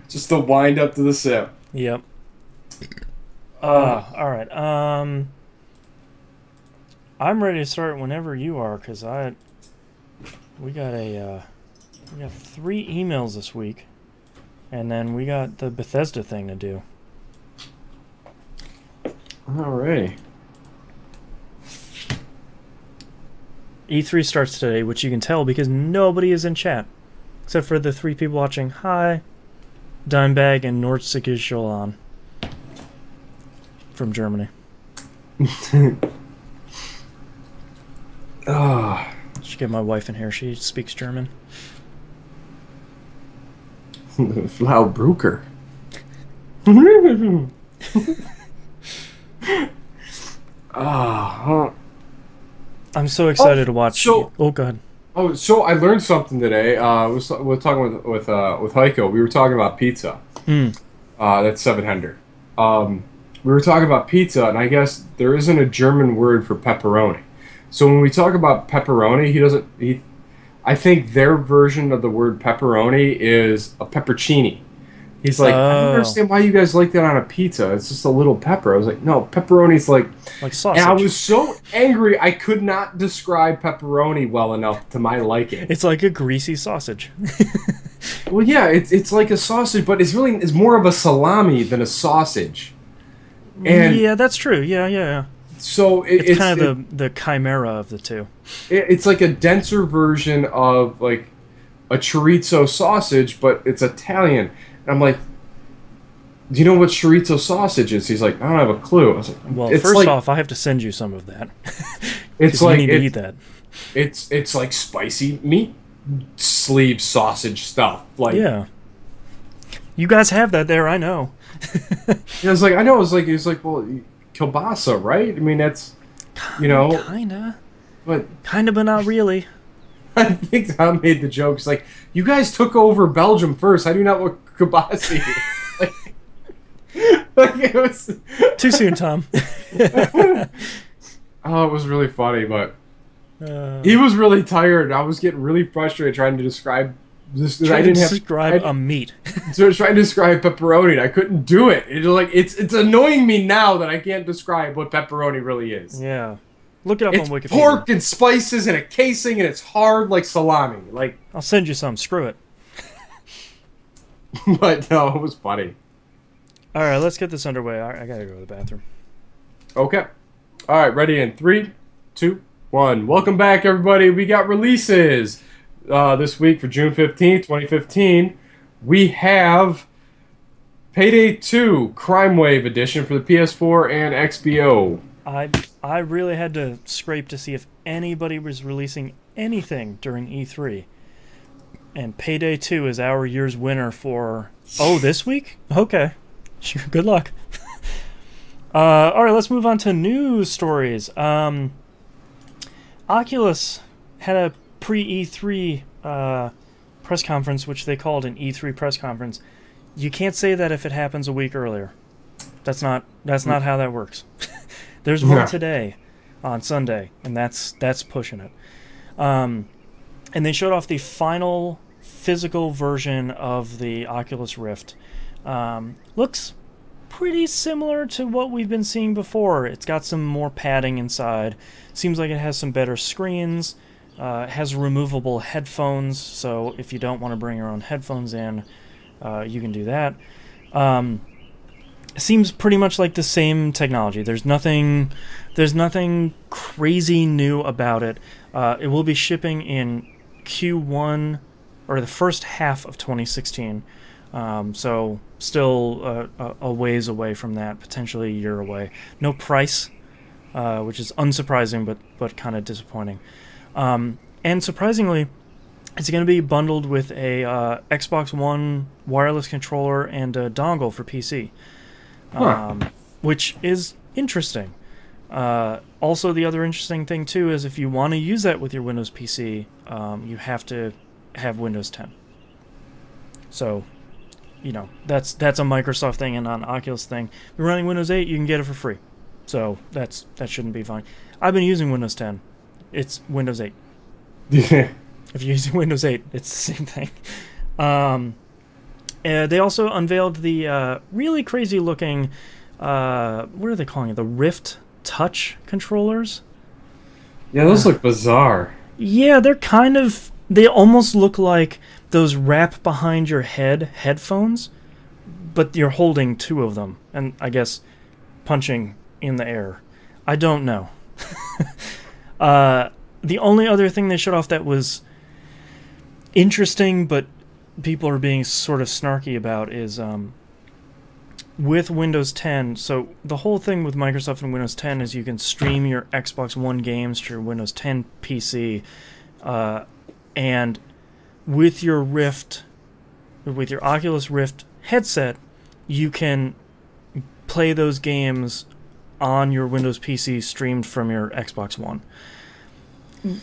Just the wind up to the sip. Yep. All right. I'm ready to start whenever you are, because we got 3 emails this week, and then we got the Bethesda thing to do. Alrighty. E3 starts today, which you can tell because nobody is in chat, except for the 3 people watching. Hi, Dimebag and Nordsigischolan from Germany. Should get my wife in here. She speaks German. Frau Brucker. I'm so excited to watch. Oh, go ahead. Oh, so I learned something today. We're talking with Heiko. We were talking about pizza. That's 700. We were talking about pizza, and I guess there isn't a German word for pepperoni. So when we talk about pepperoni, I think their version of the word pepperoni is a peppercini. He's like, I don't understand why you guys like that on a pizza. It's just a little pepper. I was like, no, pepperoni's like sausage. And I was so angry I could not describe pepperoni well enough to my liking. It's like a greasy sausage. Well, yeah, it's like a sausage, but it's more of a salami than a sausage. And Yeah, that's true. Yeah, yeah, yeah. so It's kind of the chimera of the two. it's like a denser version of like a chorizo sausage, but it's Italian. And I'm like, do you know what chorizo sausage is? He's like, I don't have a clue. I was like, Well, it's first like off, I have to send you some of that it's because you like need to eat that. it's like spicy meat sleeve sausage stuff. Like, Yeah, you guys have that there. I know. I was like, I know. It's like, well, kielbasa, right? I mean, that's Kinda, but but not really. I think Tom made the joke. It's like, you guys took over Belgium first. How do you not know what kielbasa is? Like it was Too soon, Tom. oh, it was really funny, but Uh, he was really tired. I was getting really frustrated trying to describe this. I trying to didn't have describe a meat. so I was trying to describe pepperoni, and I couldn't do it. It's annoying me now that I can't describe what pepperoni really is. Yeah, look it up It's on Wikipedia. pork and spices and a casing, and it's hard like salami. Like, I'll send you some. Screw it. but no, it was funny. All right, let's get this underway. I gotta go to the bathroom. Okay. All right, ready in 3, 2, 1. Welcome back, everybody. We got releases this week for June 15th, 2015. We have Payday 2 Crime Wave Edition for the PS4 and XBO. I really had to scrape to see if anybody was releasing anything during E3. And Payday 2 is our year's winner for... Oh, this week? Okay. Good luck. All right, let's move on to news stories. Oculus had a pre-E3 press conference, which they called an E3 press conference. You can't say that if it happens a week earlier. That's not how that works. There's one today on Sunday, and that's pushing it. And they showed off the final physical version of the Oculus Rift. Looks pretty similar to what we've been seeing before. It's got some more padding inside. Seems like it has some better screens. It has removable headphones, so if you don't want to bring your own headphones in, you can do that. Seems pretty much like the same technology. There's nothing crazy new about it. It will be shipping in Q1 or the first half of 2016. So still a ways away from that, potentially a year away. No price, which is unsurprising but kind of disappointing. And surprisingly, it's going to be bundled with a Xbox One wireless controller and a dongle for PC. Which is interesting. Also, the other interesting thing, too, is if you want to use that with your Windows PC, you have to have Windows 10. So, that's a Microsoft thing and not an Oculus thing. If you're running Windows 8, you can get it for free. So, that shouldn't be fine. I've been using Windows 10. It's Windows 8. If you're using Windows 8, it's the same thing. They also unveiled the really crazy looking, what are they calling it? The Rift Touch controllers? Yeah, those look bizarre. Yeah, they almost look like those wrap behind your head headphones, but you're holding two of them, and I guess punching in the air. I don't know. The only other thing they showed off that was interesting, but people are being sort of snarky about is with Windows 10. So the whole thing with Microsoft and Windows 10 is you can stream your Xbox One games to your Windows 10 PC, and with your Oculus Rift headset, you can play those games on your Windows PC streamed from your Xbox One,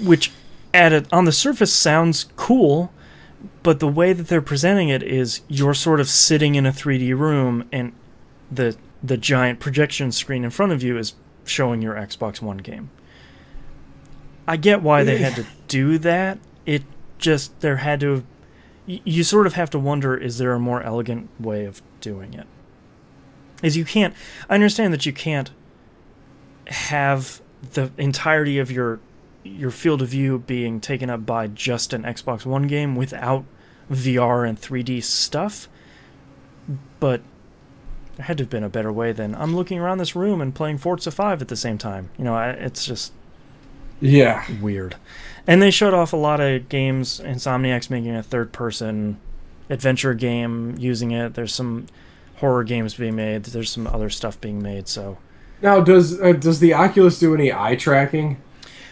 which on the surface sounds cool. But the way that they're presenting it is you're sort of sitting in a 3D room, and the giant projection screen in front of you is showing your Xbox One game. I get why they had to do that. It just, there had to... You sort of have to wonder, is there a more elegant way of doing it? You can't... I understand that you can't have the entirety of your field of view being taken up by just an Xbox One game without VR and 3D stuff, but there had to have been a better way than I'm looking around this room and playing Forza 5 at the same time. You know, it's just Yeah. weird. And they showed off a lot of games. Insomniac's making a third-person adventure game using it. There's some horror games being made. There's some other stuff being made. So Now, does the Oculus do any eye tracking?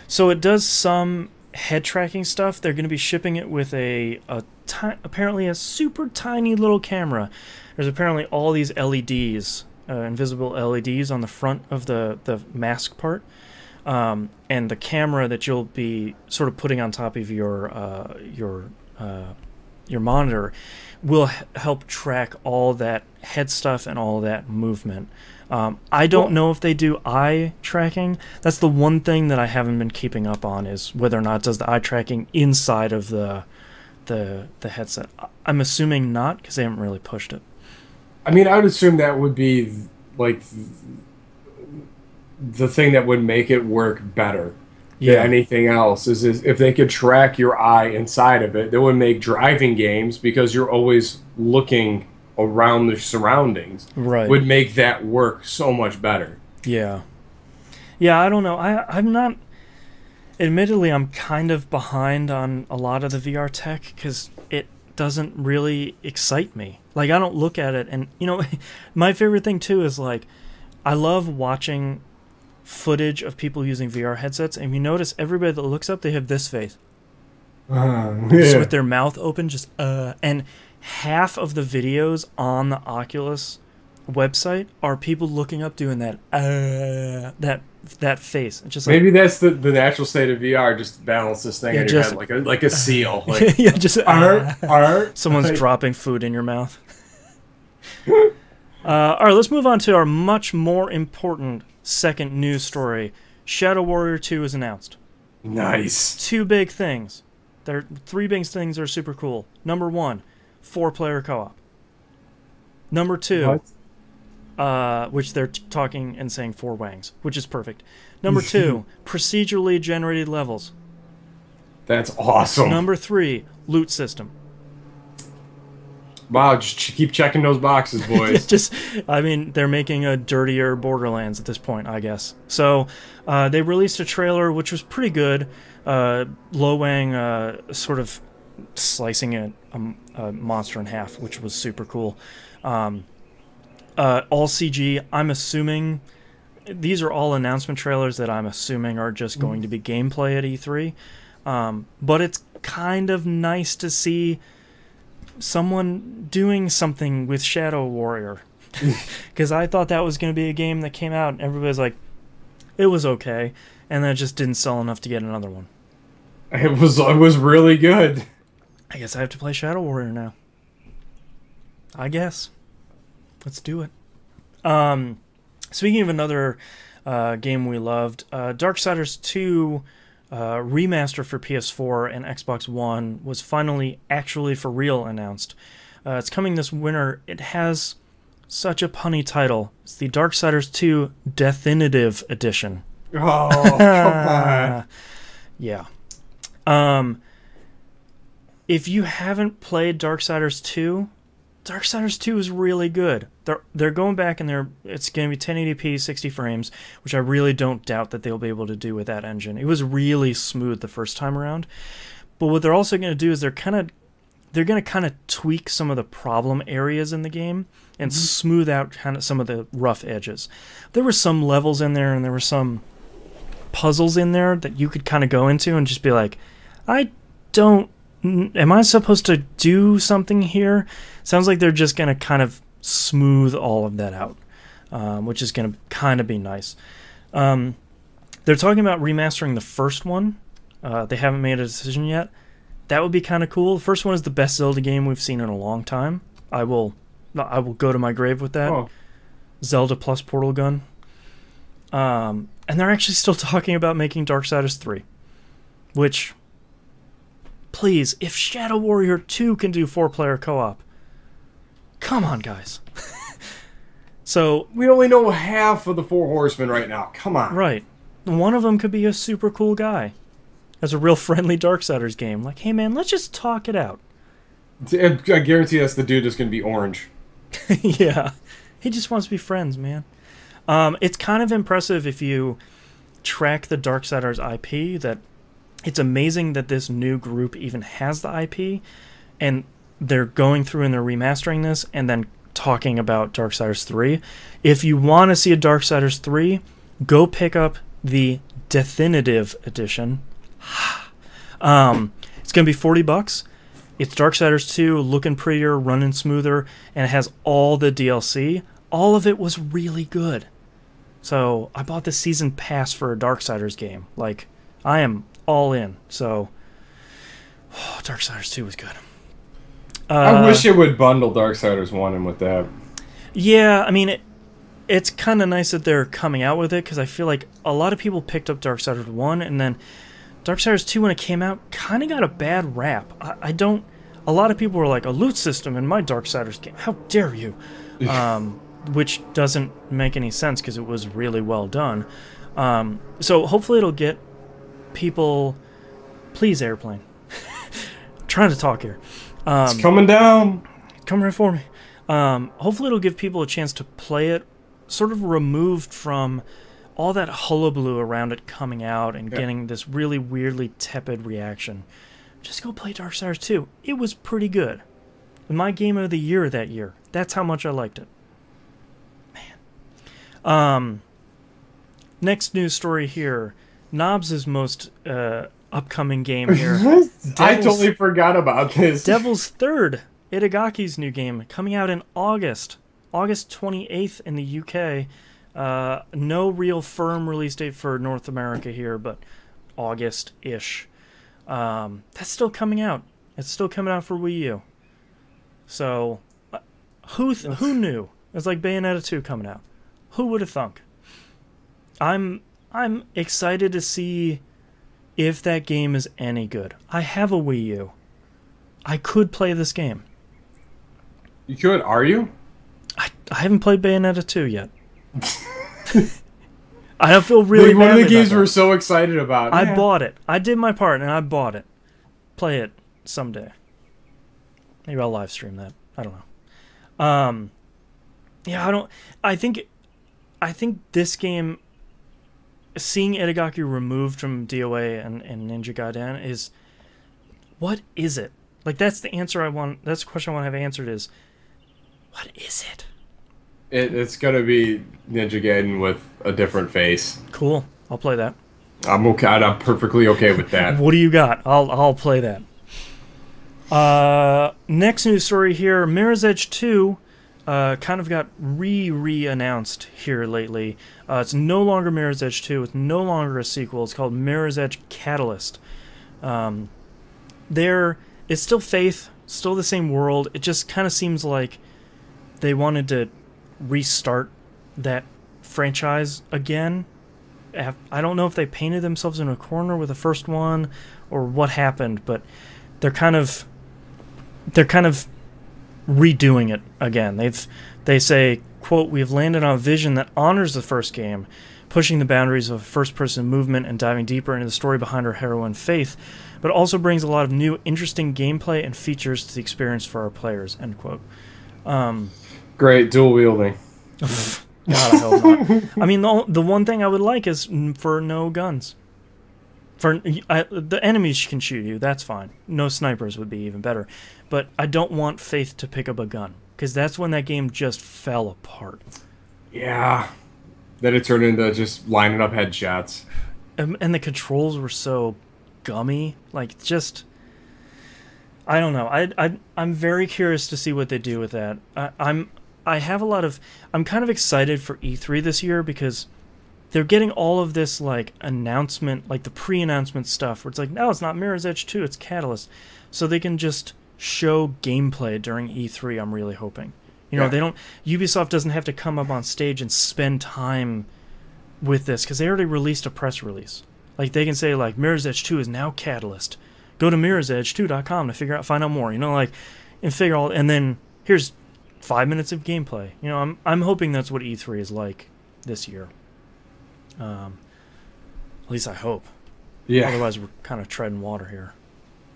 So it does some head tracking stuff. They're going to be shipping it with apparently a super tiny little camera. There's apparently all these LEDs, invisible LEDs on the front of the mask part. And the camera that you'll be sort of putting on top of your monitor will help track all that head stuff and all that movement. I don't know if they do eye tracking. That's the one thing that I haven't been keeping up on, is whether or not it does the eye tracking inside of the headset. I'm assuming not, because they haven't really pushed it. I mean, I would assume that would be like the thing that would make it work better than anything else. Is if they could track your eye inside of it, that would make driving games, because you're always looking around the surroundings, right, would make that work so much better. Yeah, I don't know. I'm not. Admittedly, I'm kind of behind on a lot of the VR tech because it doesn't really excite me. Like, I don't look at it, and you know, my favorite thing too is like, I love watching footage of people using VR headsets, and you notice everybody that looks up, they have this face, just with their mouth open, just and half of the videos on the Oculus website are people looking up doing that face. It's just like, maybe that's the natural state of VR. Just balance this thing in your head like a seal. Like, yeah, just someone's like, dropping food in your mouth. All right, let's move on to our much more important second news story. Shadow Warrior 2 is announced. Nice. Two big things. There are three big things that are super cool. Number one, 4-player co-op. Number two, which they're talking and saying 4 wangs, which is perfect. Number two, procedurally generated levels. That's awesome. Number 3, loot system. Wow, just keep checking those boxes, boys. I mean, they're making a dirtier Borderlands at this point, I guess. So, they released a trailer, which was pretty good. Lo Wang sort of slicing a monster in half, which was super cool. All CG. I'm assuming these are all announcement trailers that I'm assuming are just going to be gameplay at E3. But it's kind of nice to see someone doing something with Shadow Warrior, because I thought that was going to be a game that came out and everybody's like, it was okay, and then it just didn't sell enough to get another one. It was really good. I guess I have to play Shadow Warrior now. I guess. Let's do it. Speaking of another game we loved, Darksiders 2 remaster for PS4 and Xbox One was finally actually for real announced. It's coming this winter. It has such a punny title. It's the Darksiders 2 Definitive Edition. Oh, come on. Yeah. If you haven't played Darksiders 2, Darksiders 2 is really good. They're going back and it's going to be 1080p, 60 frames, which I really don't doubt that they'll be able to do with that engine. It was really smooth the first time around. But what they're also going to do is they're going to kind of tweak some of the problem areas in the game and smooth out kind of some of the rough edges. There were some levels in there and there were some puzzles in there that you could kind of go into and just be like, am I supposed to do something here? Sounds like they're just going to kind of smooth all of that out, which is going to kind of be nice. They're talking about remastering the first one. They haven't made a decision yet. That would be kind of cool. The first one is the best Zelda game we've seen in a long time. I will go to my grave with that. Oh. Zelda plus Portal Gun. And they're actually still talking about making Darksiders 3, which, please, if Shadow Warrior 2 can do 4-player co-op, come on, guys. So we only know half of the 4 horsemen right now. Come on. Right. One of them could be a super cool guy. As a real friendly Darksiders game. Like, hey man, let's just talk it out. I guarantee that's the dude that's going to be orange. Yeah. He just wants to be friends, man. It's kind of impressive if you track the Darksiders IP. That it's amazing that this new group even has the IP, and they're going through and they're remastering this, and then talking about Darksiders 3. If you want to see a Darksiders 3, go pick up the definitive edition. It's going to be $40. It's Darksiders 2, looking prettier, running smoother, and it has all the DLC. All of it was really good. So I bought the season pass for a Darksiders game. Like, I am all in. So, Darksiders 2 was good. I wish it would bundle Darksiders 1 in with that. Yeah, I mean, it's kind of nice that they're coming out with it, because I feel like a lot of people picked up Darksiders 1, and then Darksiders 2, when it came out, kind of got a bad rap. I don't... A lot of people were like, a loot system in my Darksiders game. How dare you? Which doesn't make any sense, because it was really well done. So hopefully it'll get people... Please, airplane. I'm trying to talk here. It's coming down. Come right for me. Hopefully it'll give people a chance to play it, sort of removed from all that hullabaloo around it coming out and getting this really weirdly tepid reaction. Just go play Darksiders 2. It was pretty good. My game of the year that year. That's how much I liked it. Man. Next news story here. Knobs' most upcoming game here. I totally forgot about this. Devil's Third, Itagaki's new game, coming out in August 28th in the UK. No real firm release date for North America here, but August-ish. That's still coming out. It's still coming out for Wii U. So, who knew? It's like Bayonetta 2 coming out. Who would have thunk? I'm excited to see if that game is any good. I have a Wii U. I could play this game. You could? Are you? I haven't played Bayonetta 2 yet. I don't feel really one of the badly games about we're that. so excited about. I bought it. I did my part, and I bought it. Play it someday. Maybe I'll live stream that. I don't know. Yeah, I don't... I think this game... Seeing Itagaki removed from DOA and Ninja Gaiden is... What is it? Like, that's the answer I want... That's the question I want to have answered is... What is it? It's gonna be Ninja Gaiden with a different face. Cool. I'll play that. I'm okay. I'm perfectly okay with that. What do you got? I'll play that. Next news story here. Mirror's Edge 2 kind of got re-announced here lately. It's no longer Mirror's Edge 2. It's no longer a sequel. It's called Mirror's Edge Catalyst. It's still Faith, still the same world. It just kind of seems like they wanted to restart that franchise again. I don't know if they painted themselves in a corner with the first one or what happened, but they're kind of redoing it again. They say, quote, "We've landed on a vision that honors the first game, pushing the boundaries of first-person movement and diving deeper into the story behind our heroine Faith, but also brings a lot of new, interesting gameplay and features to the experience for our players," end quote. Great, dual wielding. God, I hope not. I mean, the one thing I would like is for no guns. The enemies can shoot you, that's fine. No snipers would be even better. But I don't want Faith to pick up a gun, because that's when that game just fell apart. Yeah. Then it turned into just lining up headshots. And the controls were so gummy. Like, just... I don't know. I'm very curious to see what they do with that. I'm kind of excited for E3 this year, because they're getting all of this, like, announcement, like the pre-announcement stuff, where it's like, no, it's not Mirror's Edge 2, it's Catalyst. So they can just show gameplay during E3, I'm really hoping. You know, Ubisoft doesn't have to come up on stage and spend time with this, because they already released a press release. Like, they can say, like, Mirror's Edge 2 is now Catalyst. Go to mirrorsedge2.com to find out more, you know, like, and then here's 5 minutes of gameplay. You know, I'm hoping that's what E3 is like this year. At least I hope. Yeah. Otherwise, we're kind of treading water here.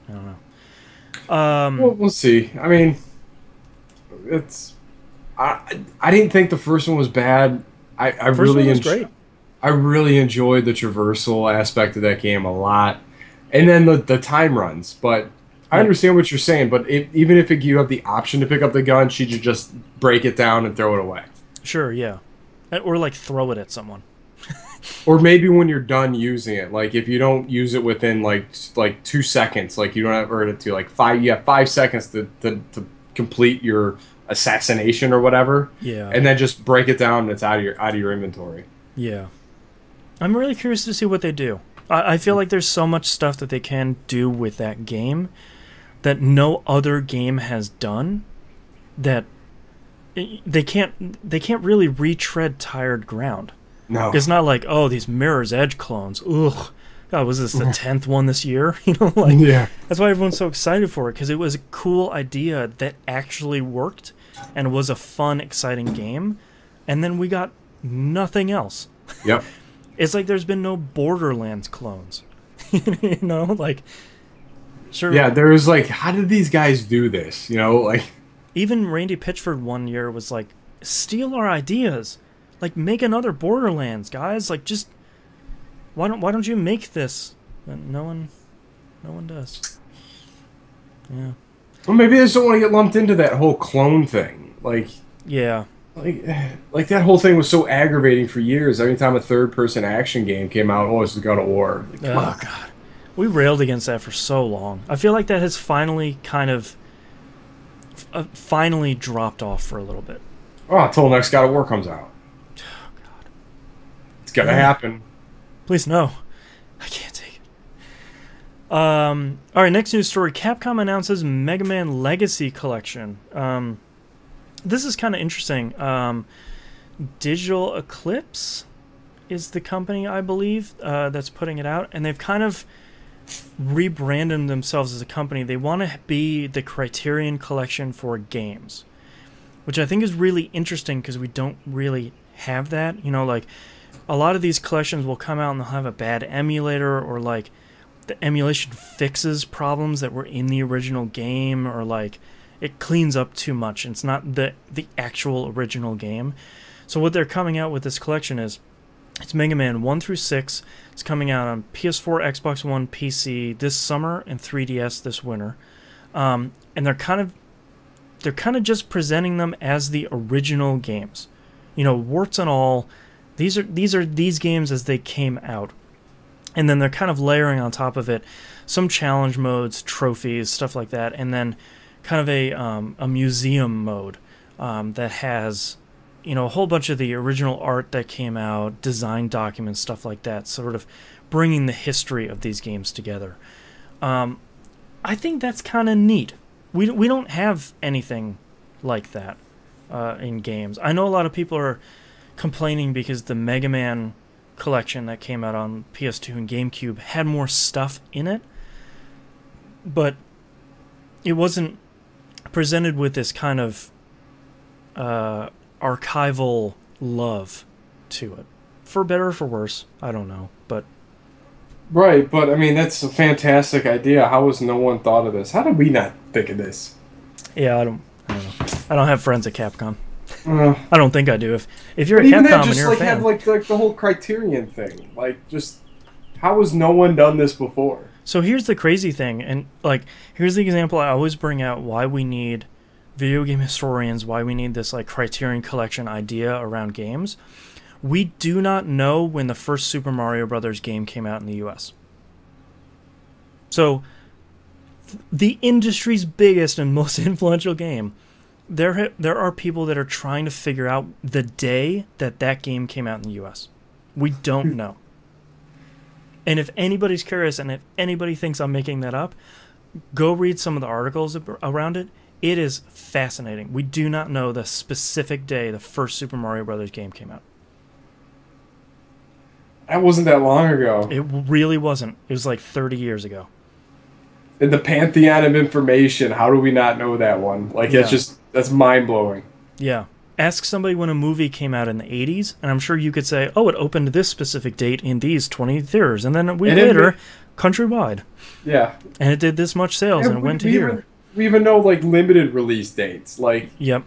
I don't know. We'll see. I mean, I didn't think the first one was bad. I First one really was great. I really enjoyed the traversal aspect of that game a lot, and then the time runs. But I Yep. understand what you're saying. But even if you have the option to pick up the gun, should you just break it down and throw it away? Sure, yeah. Or like throw it at someone. Or maybe when you're done using it, like if you don't use it within like 2 seconds, like you don't have or to like five, you have 5 seconds to complete your assassination or whatever, Yeah. and then just break it down and it's out of your inventory. Yeah. I'm really curious to see what they do. I feel like there's so much stuff that they can do with that game that no other game has done, that they can't really retread tired ground. No. It's not like, oh, these Mirror's Edge clones. Ugh. God, was this the 10th one this year? You know, like, Yeah. that's why everyone's so excited for it, because it was a cool idea that actually worked and was a fun, exciting game. And then we got nothing else. Yep. It's like there's been no Borderlands clones. You know, like, sure. Yeah, there was like, how did these guys do this? You know, like, Even Randy Pitchford one year was like, steal our ideas. Like, make another Borderlands, guys. Like, just why don't you make this? And no one does. Yeah. well, maybe they just don't want to get lumped into that whole clone thing. Yeah. Like that whole thing was so aggravating for years. Every time a third-person action game came out, oh, it's God of War. Like, come Oh on. God. We railed against that for so long. I feel like that has finally kind of finally dropped off for a little bit. Oh, until next God of War comes out. Oh God. It's gonna happen. Please no. I can't take it. All right, next news story. Capcom announces Mega Man Legacy Collection. This is kind of interesting. Digital Eclipse is the company, I believe, that's putting it out, and they've kind of rebranded themselves as a company. They want to be the Criterion Collection for games, which I think is really interesting because we don't really have that. You know, like, a lot of these collections will come out and they'll have a bad emulator, or like the emulation fixes problems that were in the original game, or like it cleans up too much. It's not the actual original game. So what they're coming out with this collection is, it's Mega Man 1 through 6. It's coming out on PS4, Xbox One, PC this summer, and 3DS this winter. And they're kind of just presenting them as the original games. You know, warts and all. These are these games as they came out. And then they're kind of layering on top of it some challenge modes, trophies, stuff like that, and then kind of a museum mode that has, you know, a whole bunch of the original art that came out, design documents, stuff like that, sort of bringing the history of these games together. I think that's kind of neat. We don't have anything like that in games. I know a lot of people are complaining because the Mega Man collection that came out on PS2 and GameCube had more stuff in it, but it wasn't presented with this kind of archival love to it. For better or for worse, I don't know, but Right, but I mean that's a fantastic idea. How has no one thought of this? How did we not think of this? yeah, I don't know. I don't have friends at Capcom. Uh, I don't think I do. If you're but at even Capcom then, and just you're like a fan, have like the whole Criterion thing. Like, just how has no one done this before? so here's the crazy thing, and like here's the example I always bring out why we need video game historians, why we need this like Criterion Collection idea around games. We do not know when the first Super Mario Brothers game came out in the US. So the industry's biggest and most influential game, there are people that are trying to figure out the day that that game came out in the US. We don't know. And if anybody's curious, and if anybody thinks I'm making that up, go read some of the articles around it. It is fascinating. We do not know the specific day the first Super Mario Brothers game came out. That wasn't that long ago. It really wasn't. It was like 30 years ago. In the pantheon of information, how do we not know that one? Like, Yeah. that's mind blowing. Yeah. Ask somebody when a movie came out in the 80s, and I'm sure you could say, oh, it opened this specific date in these 20 theaters, and then a week And it later, countrywide. Yeah. And it did this much sales, and it went to here. We even know like limited release dates. Like, Yep.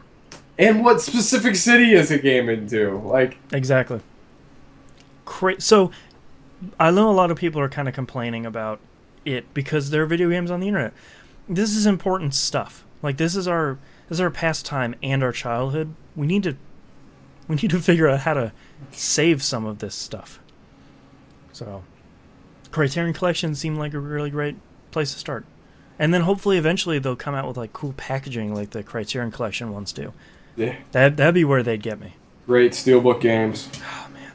And what specific city is a game into? Like, Exactly. So I know a lot of people are kind of complaining about it because there are video games on the internet. This is important stuff. Like this is our pastime and our childhood. We need to figure out how to save some of this stuff. So Criterion Collection seemed like a really great place to start. And then hopefully eventually they'll come out with like cool packaging like the Criterion Collection ones do. yeah, That'd be where they'd get me. great Steelbook games. Oh man.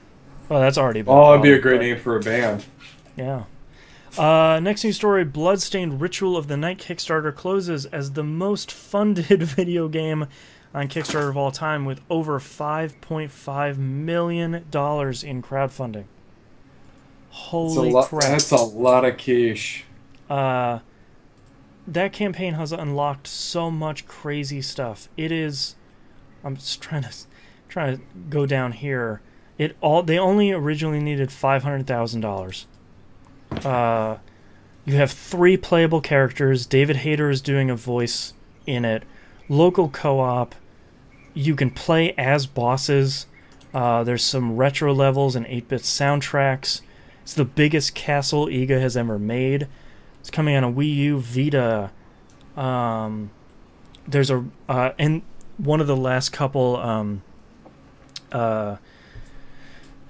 Well, that's already been. Oh, it'd be a great name for a band. Yeah. Next news story: Bloodstained Ritual of the Night Kickstarter closes as the most funded video game on Kickstarter of all time, with over $5.5 million in crowdfunding. Holy crap! That's a lot of cash. That campaign has unlocked so much crazy stuff. It is. I'm just trying to go down here. They only originally needed $500,000. You have 3 playable characters. David Hayter is doing a voice in it. Local co-op. You can play as bosses. There's some retro levels and 8-bit soundtracks. It's the biggest castle EGA has ever made. It's coming on a Wii U, Vita. There's and one of the last couple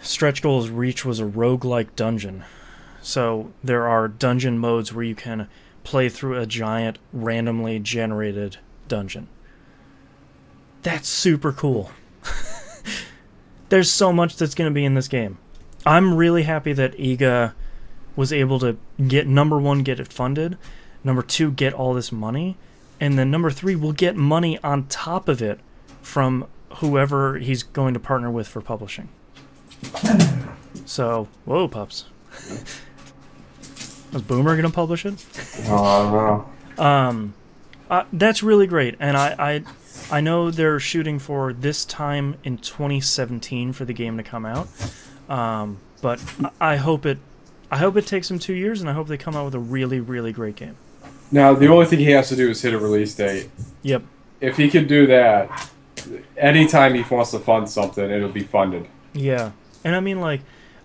stretch goals reach was a roguelike dungeon. So there are dungeon modes where you can play through a giant randomly generated dungeon. That's super cool. There's so much that's going to be in this game. I'm really happy that EGA was able to get, number 1, get it funded, number 2, get all this money, and then number 3, will get money on top of it from whoever he's going to partner with for publishing. So, whoa, pups. Was Boomer going to publish it? Oh, I don't know. That's really great, and I know they're shooting for this time in 2017 for the game to come out. But I hope it takes them 2 years, and I hope they come out with a really, really great game. Now, the only thing he has to do is hit a release date. Yep. If he could do that, anytime he wants to fund something, it'll be funded. Yeah. And I mean, like,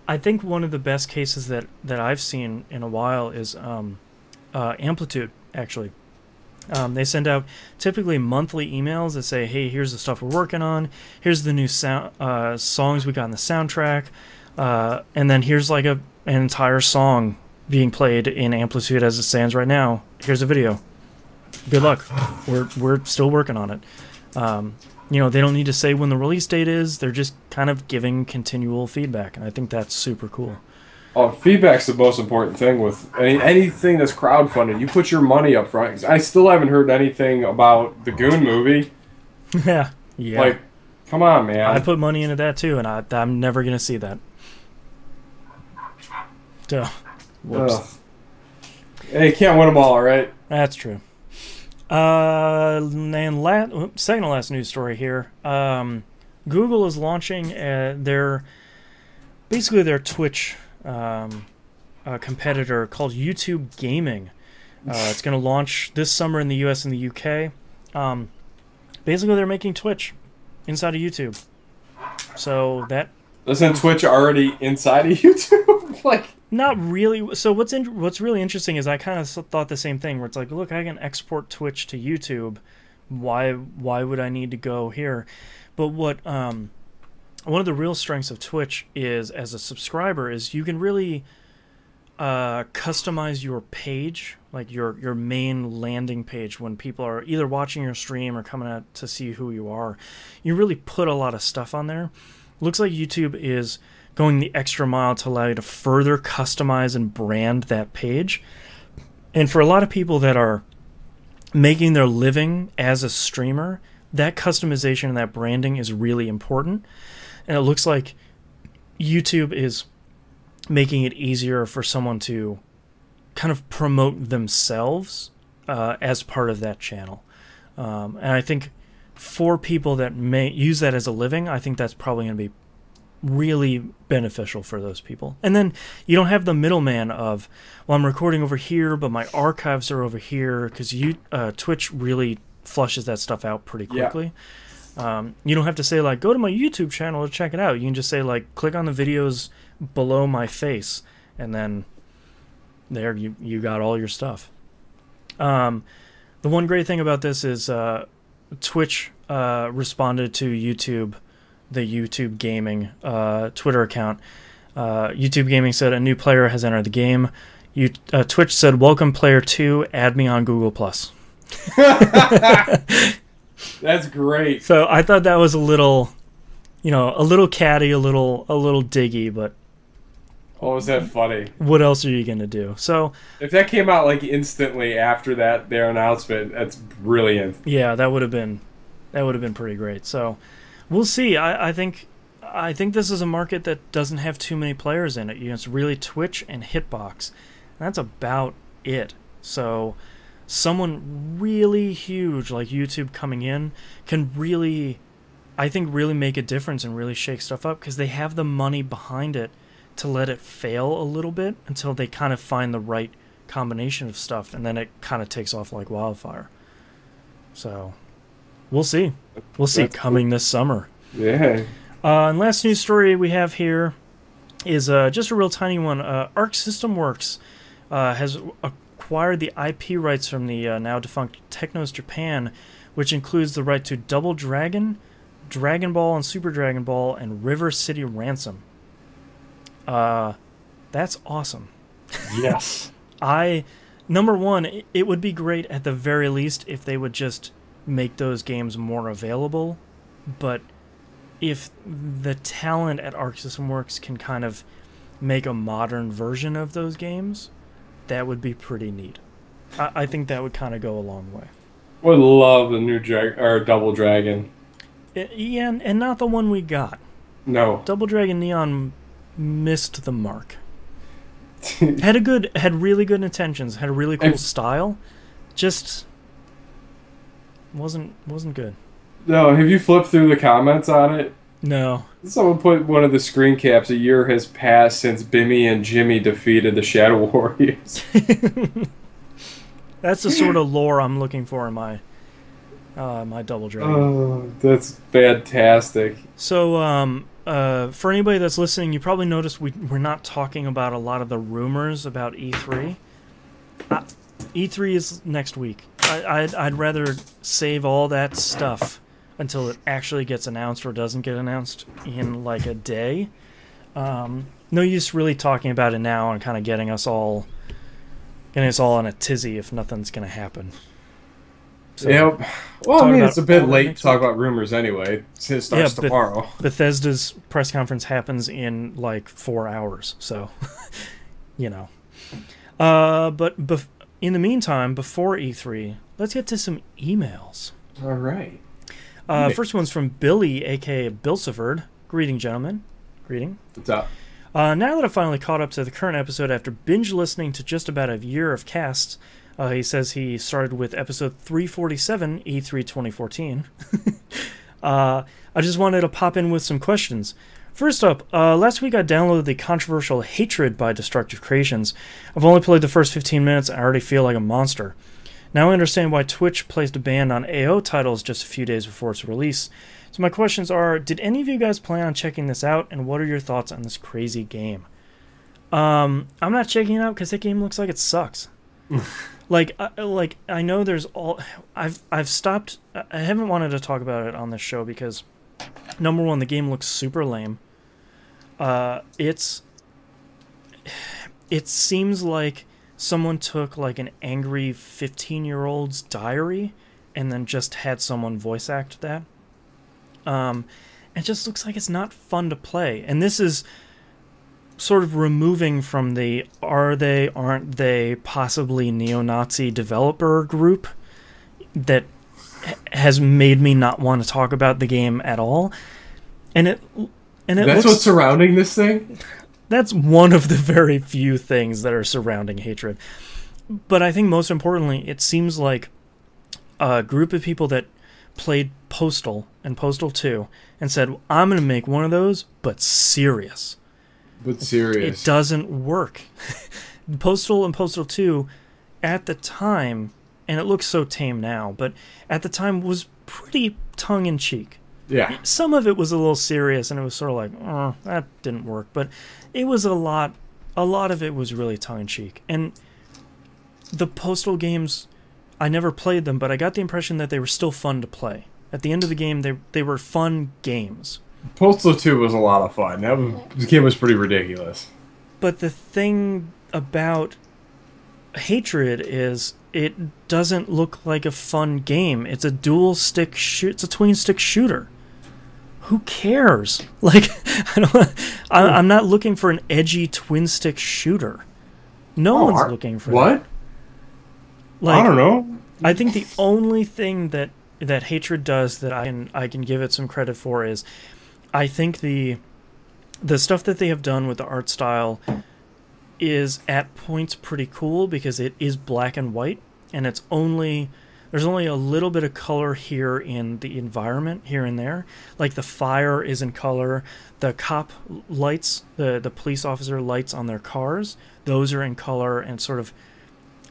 I think one of the best cases that I've seen in a while is Amplitude, actually. They send out typically monthly emails that say, hey, here's the stuff we're working on. Here's the new songs we got in the soundtrack. And then here's like an entire song being played in Amplitude as it stands right now. Here's a video. Good luck. We're still working on it. They don't need to say when the release date is. They're just kind of giving continual feedback, and I think that's super cool. Oh, feedback's the most important thing with anything that's crowdfunded. You put your money up front. I still haven't heard anything about the Goon movie. Yeah. Like, come on, man. I put money into that too, and I'm never gonna see that. So, whoops. Ugh. Hey, you can't win them all, right? That's true. And second to last news story here. Google is launching their Twitch competitor called YouTube Gaming. It's going to launch this summer in the US and the UK. Basically, they're making Twitch inside of YouTube. So that... Isn't Twitch already inside of YouTube? Like... Not really. So what's really interesting is I kind of thought the same thing, where it's like, look, I can export Twitch to YouTube. Why would I need to go here? But what one of the real strengths of Twitch is, as a subscriber, is you can really customize your page, like your main landing page, when people are either watching your stream or coming out to see who you are. You really put a lot of stuff on there. Looks like YouTube is going the extra mile to allow you to further customize and brand that page. And for a lot of people that are making their living as a streamer, that customization and that branding is really important. And it looks like YouTube is making it easier for someone to kind of promote themselves as part of that channel. And I think for people that may use that as a living, I think that's probably going to be really beneficial for those people. And then you don't have the middleman of, well, I'm recording over here, but my archives are over here, because Twitch really flushes that stuff out pretty quickly. You don't have to say, like, go to my YouTube channel to check it out. You can just say, like, click on the videos below my face, and then there you got all your stuff. The one great thing about this is Twitch responded to YouTube, the YouTube Gaming Twitter account. YouTube Gaming said a new player has entered the game. Twitch said, welcome player 2, add me on Google+. That's great. So I thought that was a little, a little catty, a little diggy, but Oh, is that funny? what else are you gonna do? So If that came out like instantly after their announcement, that's brilliant. yeah, that would have been pretty great. So we'll see. I think this is a market that doesn't have too many players in it. It's really Twitch and Hitbox. That's about it. So someone really huge like YouTube coming in can really, I think, really make a difference and really shake stuff up because they have the money behind it to let it fail a little bit until they kind of find the right combination of stuff, and then it kind of takes off like wildfire. So we'll see. We'll see. That's coming cool. This summer. Yeah. And last news story we have here is just a real tiny one. Arc System Works has acquired the IP rights from the now defunct Technos Japan, which includes the right to Double Dragon, Dragon Ball and Super Dragon Ball, and River City Ransom. That's awesome. Yes. Number one, it would be great at the very least if they would just make those games more available, but if the talent at Arc System Works can kind of make a modern version of those games, that would be pretty neat. I think that would kind of go a long way. Would love the new Double Dragon. Yeah, and not the one we got. No. Double Dragon Neon missed the mark. had really good intentions, had a really cool style, just wasn't good. No, have you flipped through the comments on it? No. Someone put one of the screen caps, a year has passed since Bimmy and Jimmy defeated the Shadow Warriors. That's the sort of lore I'm looking for in my my Double Dragon. Oh, that's fantastic. So, for anybody that's listening, you probably noticed we're not talking about a lot of the rumors about E3. E3 is next week. I'd rather save all that stuff until it actually gets announced or doesn't get announced in like a day. No use really talking about it now and kind of getting us all in a tizzy if nothing's going to happen. So, yep. Well, I mean, it's a bit late to talk about rumors anyway. It starts tomorrow. Bethesda's press conference happens in like 4 hours, so but in the meantime, before E3, let's get to some emails. All right. First one's from Billy, aka Bilsiford. Greeting, gentlemen. Greeting. What's up? Now that I've finally caught up to the current episode after binge listening to just about a year of casts, he says he started with episode 347, E3 2014. I just wanted to pop in with some questions. First up, last week I downloaded the controversial Hatred by Destructive Creations. I've only played the first 15 minutes and I already feel like a monster. Now I understand why Twitch placed a ban on AO titles just a few days before its release. So my questions are, did any of you guys plan on checking this out, and what are your thoughts on this crazy game? I'm not checking it out because that game looks like it sucks. I know there's all... I've stopped... I haven't wanted to talk about it on this show because, number one, the game looks super lame. It seems like someone took like an angry 15-year-old's diary and then just had someone voice act that. It just looks like it's not fun to play. And this is sort of removing from the are they, aren't they possibly neo-Nazi developer group that has made me not want to talk about the game at all. And that's what's surrounding this thing? That's one of the very few things that are surrounding Hatred. But I think most importantly, it seems like a group of people that played Postal and Postal 2 and said, I'm going to make one of those, but serious. But serious. It doesn't work. Postal and Postal 2, at the time, and it looks so tame now, but at the time was pretty tongue-in-cheek. Yeah. Some of it was a little serious, and it was sort of like, that didn't work. But it was a lot of it was really tongue-in-cheek. And the Postal games, I never played them, but I got the impression that they were still fun to play. At the end of the game, they were fun games. Postal 2 was a lot of fun. The game was pretty ridiculous. But the thing about Hatred is it doesn't look like a fun game. It's a it's a twin stick shooter. Who cares? Like, I'm not looking for an edgy twin stick shooter. No one's looking for what? That. Like, I don't know. I think the only thing that Hatred does that I can give it some credit for is, I think the stuff that they have done with the art style is at points pretty cool, because it is black and white, and there's only a little bit of color here in the environment, here and there. Like the fire is in color, the cop lights, the police officer lights on their cars, those are in color, and sort of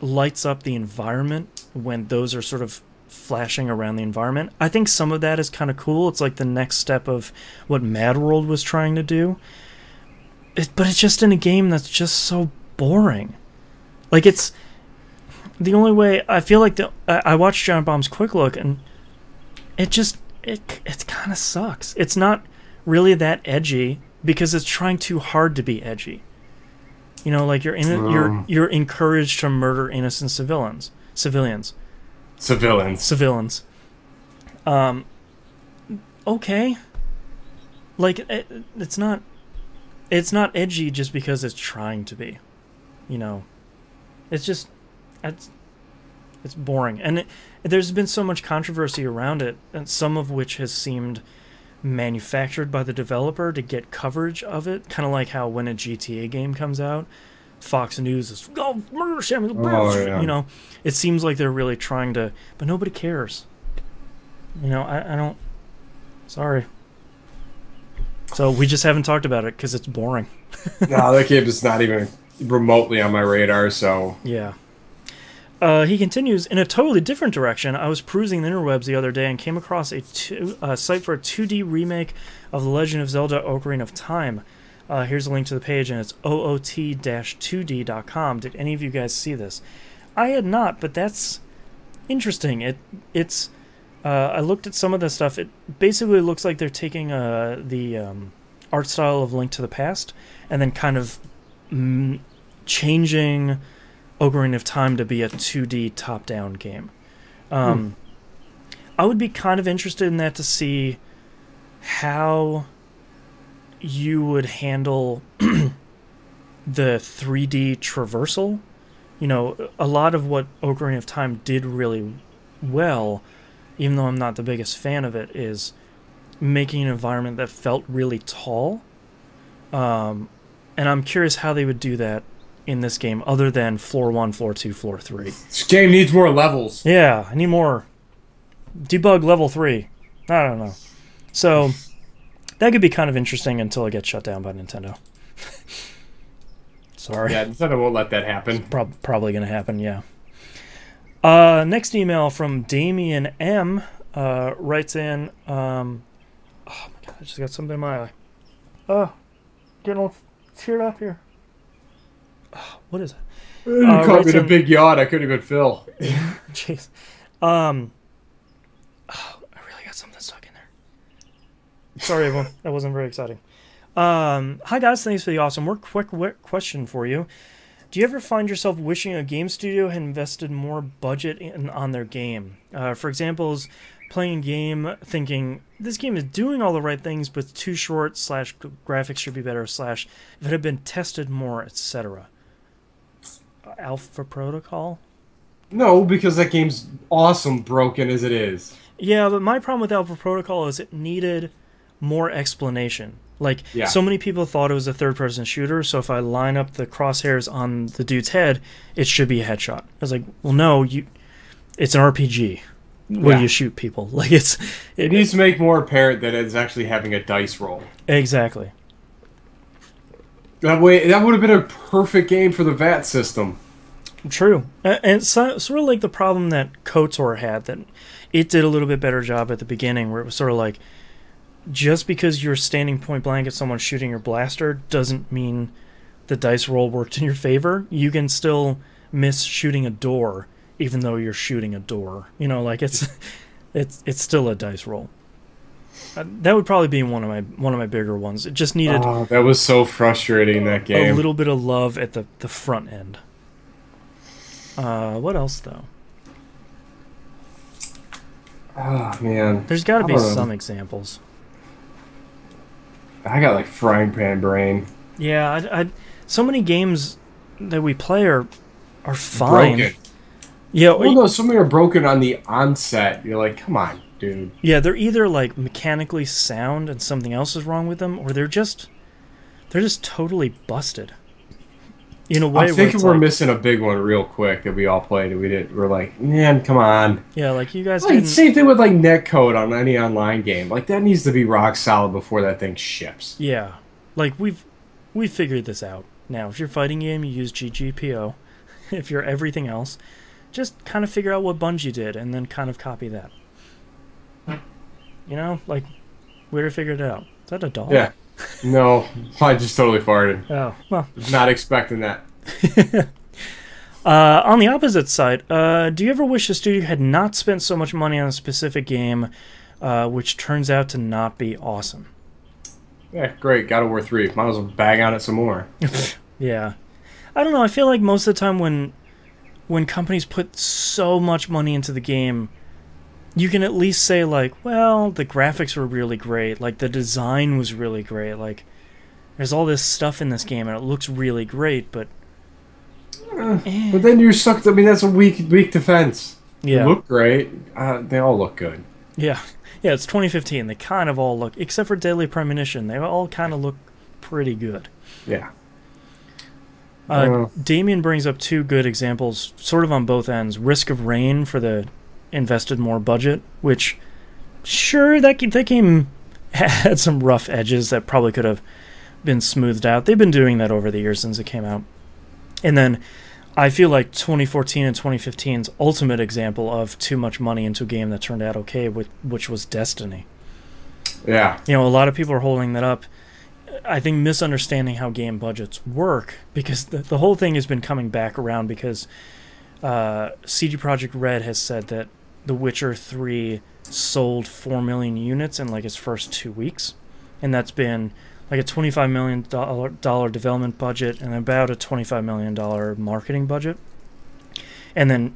lights up the environment when those are sort of flashing around the environment. I think some of that is kind of cool. It's like the next step of what Mad World was trying to do. But it's just in a game that's just so boring. Like, it's the only way. I feel like I watched Giant Bomb's Quick Look, and it kind of sucks. It's not really that edgy because it's trying too hard to be edgy. You know, like you're encouraged to murder innocent civilians. Okay. Like, it's not edgy just because it's trying to be. You know, it's boring, and there's been so much controversy around it, and some of which has seemed manufactured by the developer to get coverage of it. Kind of like how when a GTA game comes out, Fox News is murder Samuel Burns. Yeah. You know, it seems like they're really trying to, but nobody cares. You know, I don't. Sorry. So we just haven't talked about it because it's boring. No, that game is not even remotely on my radar. So yeah. He continues, in a totally different direction. I was perusing the interwebs the other day and came across a site for a 2D remake of The Legend of Zelda: Ocarina of Time. Here's a link to the page, and it's oot-2d.com. Did any of you guys see this? I had not, but that's interesting. It's I looked at some of the stuff. It basically looks like they're taking the art style of Link to the Past and then kind of changing Ocarina of Time to be a 2D top-down game. I would be kind of interested in that to see how you would handle the 3D traversal. You know, a lot of what Ocarina of Time did really well, even though I'm not the biggest fan of it, is making an environment that felt really tall. And I'm curious how they would do that in this game, other than floor 1, floor 2, floor 3. This game needs more levels. Yeah, I need more. Debug level 3. I don't know. So that could be kind of interesting until it gets shut down by Nintendo. Sorry. Yeah, Nintendo won't let that happen. Probably going to happen, yeah. Next email from Damien M. Writes in, oh my god, I just got something in my eye. Getting all teared up here. What is it? You caught me in a big yawn. I couldn't even fill. Jeez. I really got something stuck in there. Sorry, everyone. That wasn't very exciting. Hi, guys. Thanks for the awesome work. Quick question for you. Do you ever find yourself wishing a game studio had invested more budget on their game? For example, playing a game thinking, this game is doing all the right things, but it's too short, / graphics should be better, / if it had been tested more, etc. Alpha Protocol? No, because that game's awesome, broken as it is. Yeah, but my problem with Alpha Protocol is it needed more explanation. Like, yeah. So many people thought it was a third-person shooter, so if I line up the crosshairs on the dude's head, it should be a headshot. I was like, well, no, it's an RPG where you shoot people. Like, it needs to make more apparent that it's actually having a dice roll. Exactly. That way, that would have been a perfect game for the VAT system. True. And it's sort of like the problem that KOTOR had, that it did a little bit better job at the beginning, where it was sort of like, just because you're standing point blank at someone shooting your blaster doesn't mean the dice roll worked in your favor. You can still miss shooting a door even though you're shooting a door. You know, like it's still a dice roll. That would probably be one of my bigger ones. It just needed that was so frustrating, that game. a little bit of love at the front end. What else though? Oh man, There's got to be some examples. I got like frying pan brain. Yeah, so many games that we play are fine. Broken. Yeah, well, no, some of them are broken on the onset. You're like, come on, dude. Yeah, they're either like mechanically sound and something else is wrong with them, or they're just totally busted. In a way, I'm thinking we're missing a big one real quick that we all played and we didn't. We're like, man, come on. Yeah, like you guys like, didn't. Same thing with like netcode on any online game. Like that needs to be rock solid before that thing ships. Yeah, like we've figured this out now. If you're fighting game, you use GGPO. If you're everything else, just kind of figure out what Bungie did and then kind of copy that. You know, like we already figured it out. Is that a dog? Yeah. No, I just totally farted. Oh, well. Not expecting that. On the opposite side, do you ever wish the studio had not spent so much money on a specific game, which turns out to not be awesome? Yeah, great. God of War 3. Might as well bag on it some more. Yeah. I don't know. I feel like most of the time when companies put so much money into the game, you can at least say, like, well, the graphics were really great. Like, the design was really great. Like, there's all this stuff in this game, and it looks really great, but... But then you're sucked. I mean, that's a weak defense. Yeah. They look great. They all look good. Yeah. Yeah, it's 2015. They kind of all look... Except for Deadly Premonition. They all kind of look pretty good. Yeah. Damien brings up two good examples, sort of on both ends. Risk of Rain for the... invested more budget, which sure that game had some rough edges that probably could have been smoothed out. They've been doing that over the years since it came out. And then I feel like 2014 and 2015's ultimate example of too much money into a game that turned out okay, which was Destiny. Yeah. You know, a lot of people are holding that up. I think misunderstanding how game budgets work, because the whole thing has been coming back around because CD Projekt Red has said that The Witcher 3 sold 4 million units in like its first 2 weeks, and that's been like a $25 million development budget and about a $25 million marketing budget. And then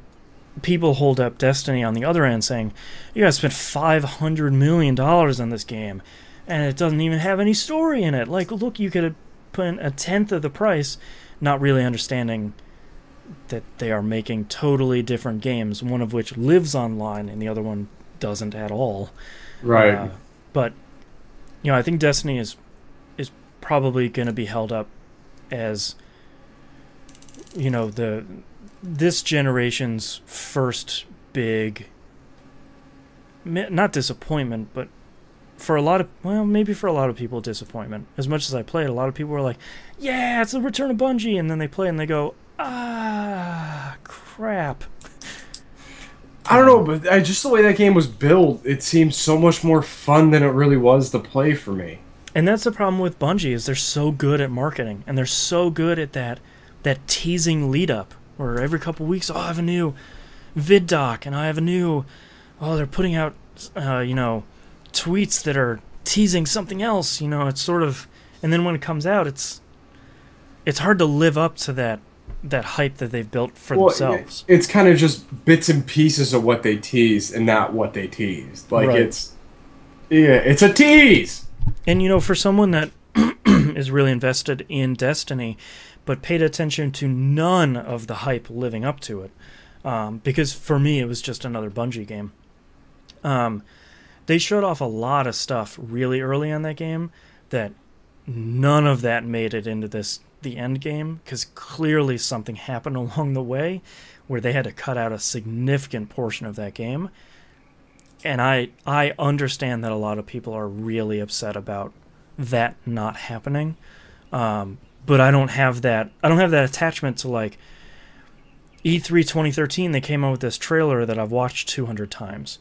people hold up Destiny on the other end saying, you guys spent $500 million on this game and it doesn't even have any story in it. Like, look, you could have put in a tenth of the price, not really understanding that they are making totally different games, one of which lives online and the other one doesn't at all. Right. But, you know, I think Destiny is probably going to be held up as, you know, this generation's first big, not disappointment, but for a lot of, well, maybe for a lot of people, disappointment. As much as I played, a lot of people were like, yeah, it's the return of Bungie, and then they play and they go, crap. I don't know, but just the way that game was built, it seemed so much more fun than it really was to play for me. And that's the problem with Bungie, is they're so good at marketing, and they're so good at that teasing lead-up, where every couple weeks, I have a new vid doc, and I have a new, they're putting out, you know, tweets that are teasing something else, you know, it's sort of, and then when it comes out, it's hard to live up to that hype that they've built for themselves. It's kind of just bits and pieces of what they teased and not what they teased. Like, right. It's a tease! And, you know, for someone that is really invested in Destiny, but paid attention to none of the hype living up to it, because for me it was just another Bungie game. They showed off a lot of stuff really early on that game that none of that made it into the end game, because clearly something happened along the way where they had to cut out a significant portion of that game. And I understand that a lot of people are really upset about that not happening. But I don't have that attachment to, like, E3 2013. They came out with this trailer that I've watched 200 times,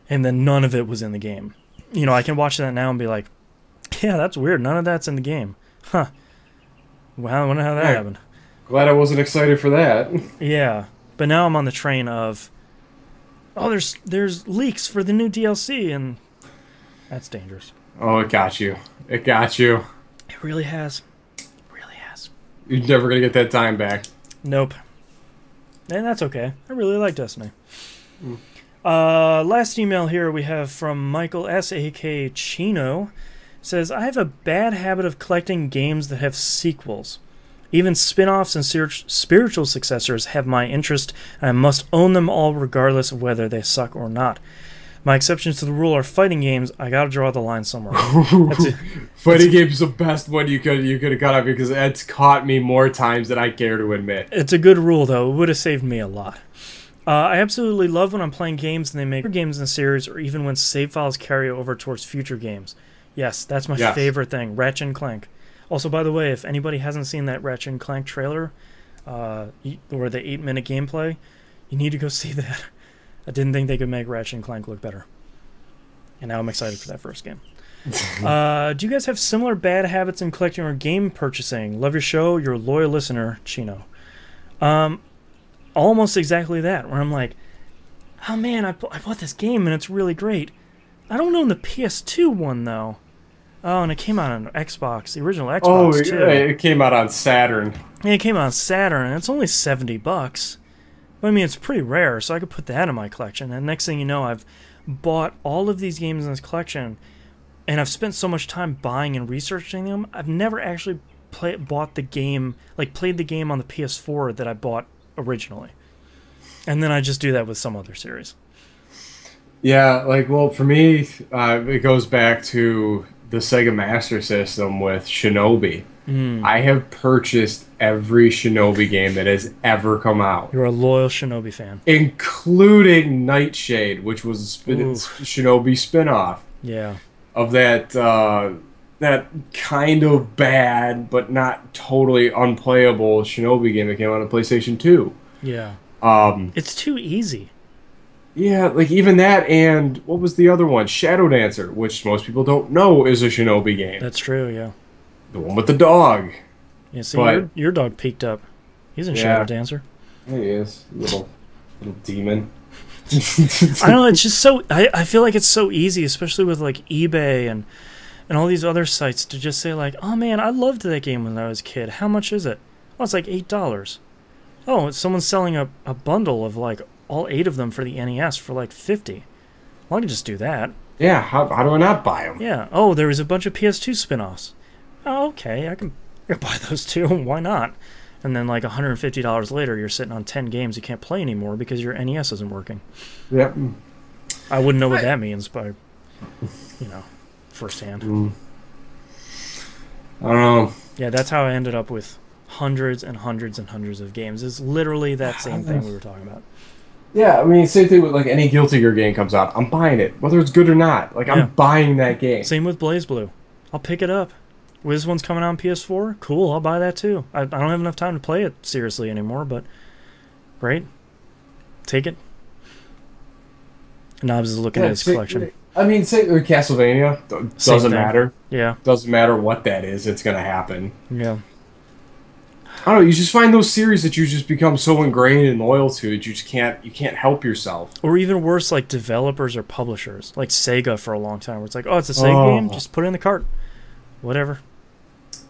and then none of it was in the game. I can watch that now and be like, yeah, that's weird. None of that's in the game. Huh. Well, I wonder how that happened. Glad I wasn't excited for that. Yeah. But now I'm on the train of, oh, there's leaks for the new DLC, and that's dangerous. Oh, it got you. It got you. It really has. It really has. You're never going to get that time back. Nope. And that's okay. I really like Destiny. Last email here we have from Michael S. A.K. Chino. Says, I have a bad habit of collecting games that have sequels. Even spin-offs and spiritual successors have my interest, and I must own them all regardless of whether they suck or not. My exceptions to the rule are fighting games. I gotta draw the line somewhere. Fighting games is the best one you could have got up because it's caught me more times than I care to admit. It's a good rule, though. It would have saved me a lot. I absolutely love when I'm playing games and they make games in the series, or even when save files carry over towards future games. Yes, that's my favorite thing. Ratchet and Clank. Also, by the way, if anybody hasn't seen that Ratchet and Clank trailer, or the 8-minute gameplay, you need to go see that. I didn't think they could make Ratchet and Clank look better. And now I'm excited for that first game. Do you guys have similar bad habits in collecting or game purchasing? Love your show, your loyal listener, Chino. Almost exactly that, where I'm like, oh man, I bought this game and it's really great. I don't own the PS2 one, though. Oh, and it came out on Xbox, the original Xbox, too. Oh, it came out on Saturn. Yeah, it came out on Saturn, and it's only $70. But, I mean, it's pretty rare, so I could put that in my collection. And next thing you know, I've bought all of these games in this collection, and I've spent so much time buying and researching them, I've never actually bought the game, like played the game on the PS4 that I bought originally. And then I just do that with some other series. Yeah, well, for me, it goes back to the Sega Master System with Shinobi. I have purchased every Shinobi game that has ever come out. You're a loyal Shinobi fan. Including Nightshade, which was a Shinobi spinoff. Yeah. Of that kind of bad, but not totally unplayable Shinobi game that came out on PlayStation 2. Yeah. It's too easy. Yeah, even that, and what was the other one? Shadow Dancer, which most people don't know is a Shinobi game. That's true, yeah. The one with the dog. Yeah, see, your dog peeked up. He's in Shadow Dancer. Yeah, he is. Little demon. I don't know, it's just so... I feel like it's so easy, especially with, eBay and all these other sites, to just say, oh, man, I loved that game when I was a kid. How much is it? Oh, it's $8. Oh, someone's selling a bundle of, all 8 of them for the NES for $50. Well, I can just do that. Yeah, how do I not buy them? Yeah. Oh, there was a bunch of PS2 spin-offs. Oh, okay, I can buy those too. Why not? And then $150 later, you're sitting on 10 games you can't play anymore because your NES isn't working. Yep. I wouldn't know what that means, but firsthand. I don't know. Yeah, that's how I ended up with hundreds and hundreds and hundreds of games. It's literally that same thing we were talking about. Yeah, I mean, same thing with any Guilty Gear game comes out. I'm buying it, whether it's good or not. I'm buying that game. Same with BlazBlue. I'll pick it up. This one's coming out on PS4. Cool, I'll buy that too. I don't have enough time to play it seriously anymore, but great. Take it. Knobs is looking at his collection. I mean, say Castlevania. Doesn't matter. Yeah. Doesn't matter what that is. It's going to happen. Yeah. I don't know. You just find those series that you just become so ingrained and loyal to that you can't help yourself. Or even worse, developers or publishers, like Sega for a long time, where it's oh, it's a Sega game, just put it in the cart, whatever.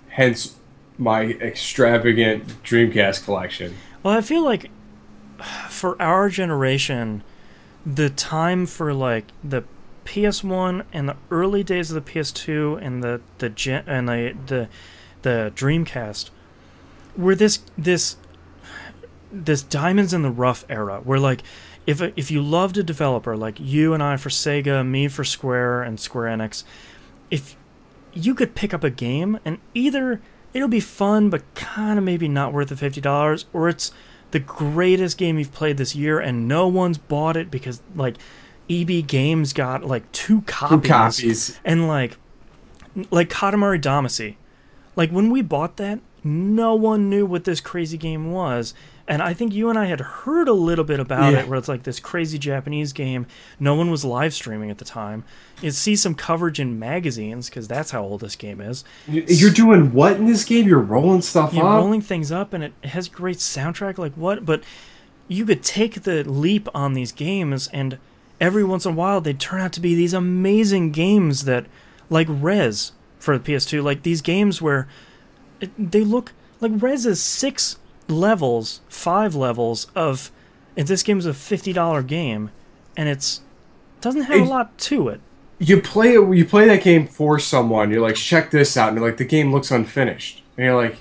Hence, my extravagant Dreamcast collection. Well, I feel like for our generation, the time for the PS1 and the early days of the PS2 and the Dreamcast were this diamonds in the rough era, where if you loved a developer, like you and I for Sega, me for Square and Square Enix, if you could pick up a game and either it'll be fun but kind of maybe not worth the $50, or it's the greatest game you've played this year and no one's bought it because EB Games got 2 copies. And like Katamari Damacy. When we bought that, no one knew what this crazy game was, And I think you and I had heard a little bit about it, where it's like this crazy Japanese game. No one was live streaming at the time. You see some coverage in magazines, because that's how old this game is. You're doing what in this game? You're rolling stuff up? You're rolling things up, and it has great soundtrack. Like, what? But you could take the leap on these games, and every once in a while, they'd turn out to be these amazing games that, like Rez for the PS2, like these games where they look like Rez is 5 levels of, and this game's a $50 game, and doesn't have a lot to it. You play that game for someone. You're like, check this out, and you're like, the game looks unfinished, and you're like,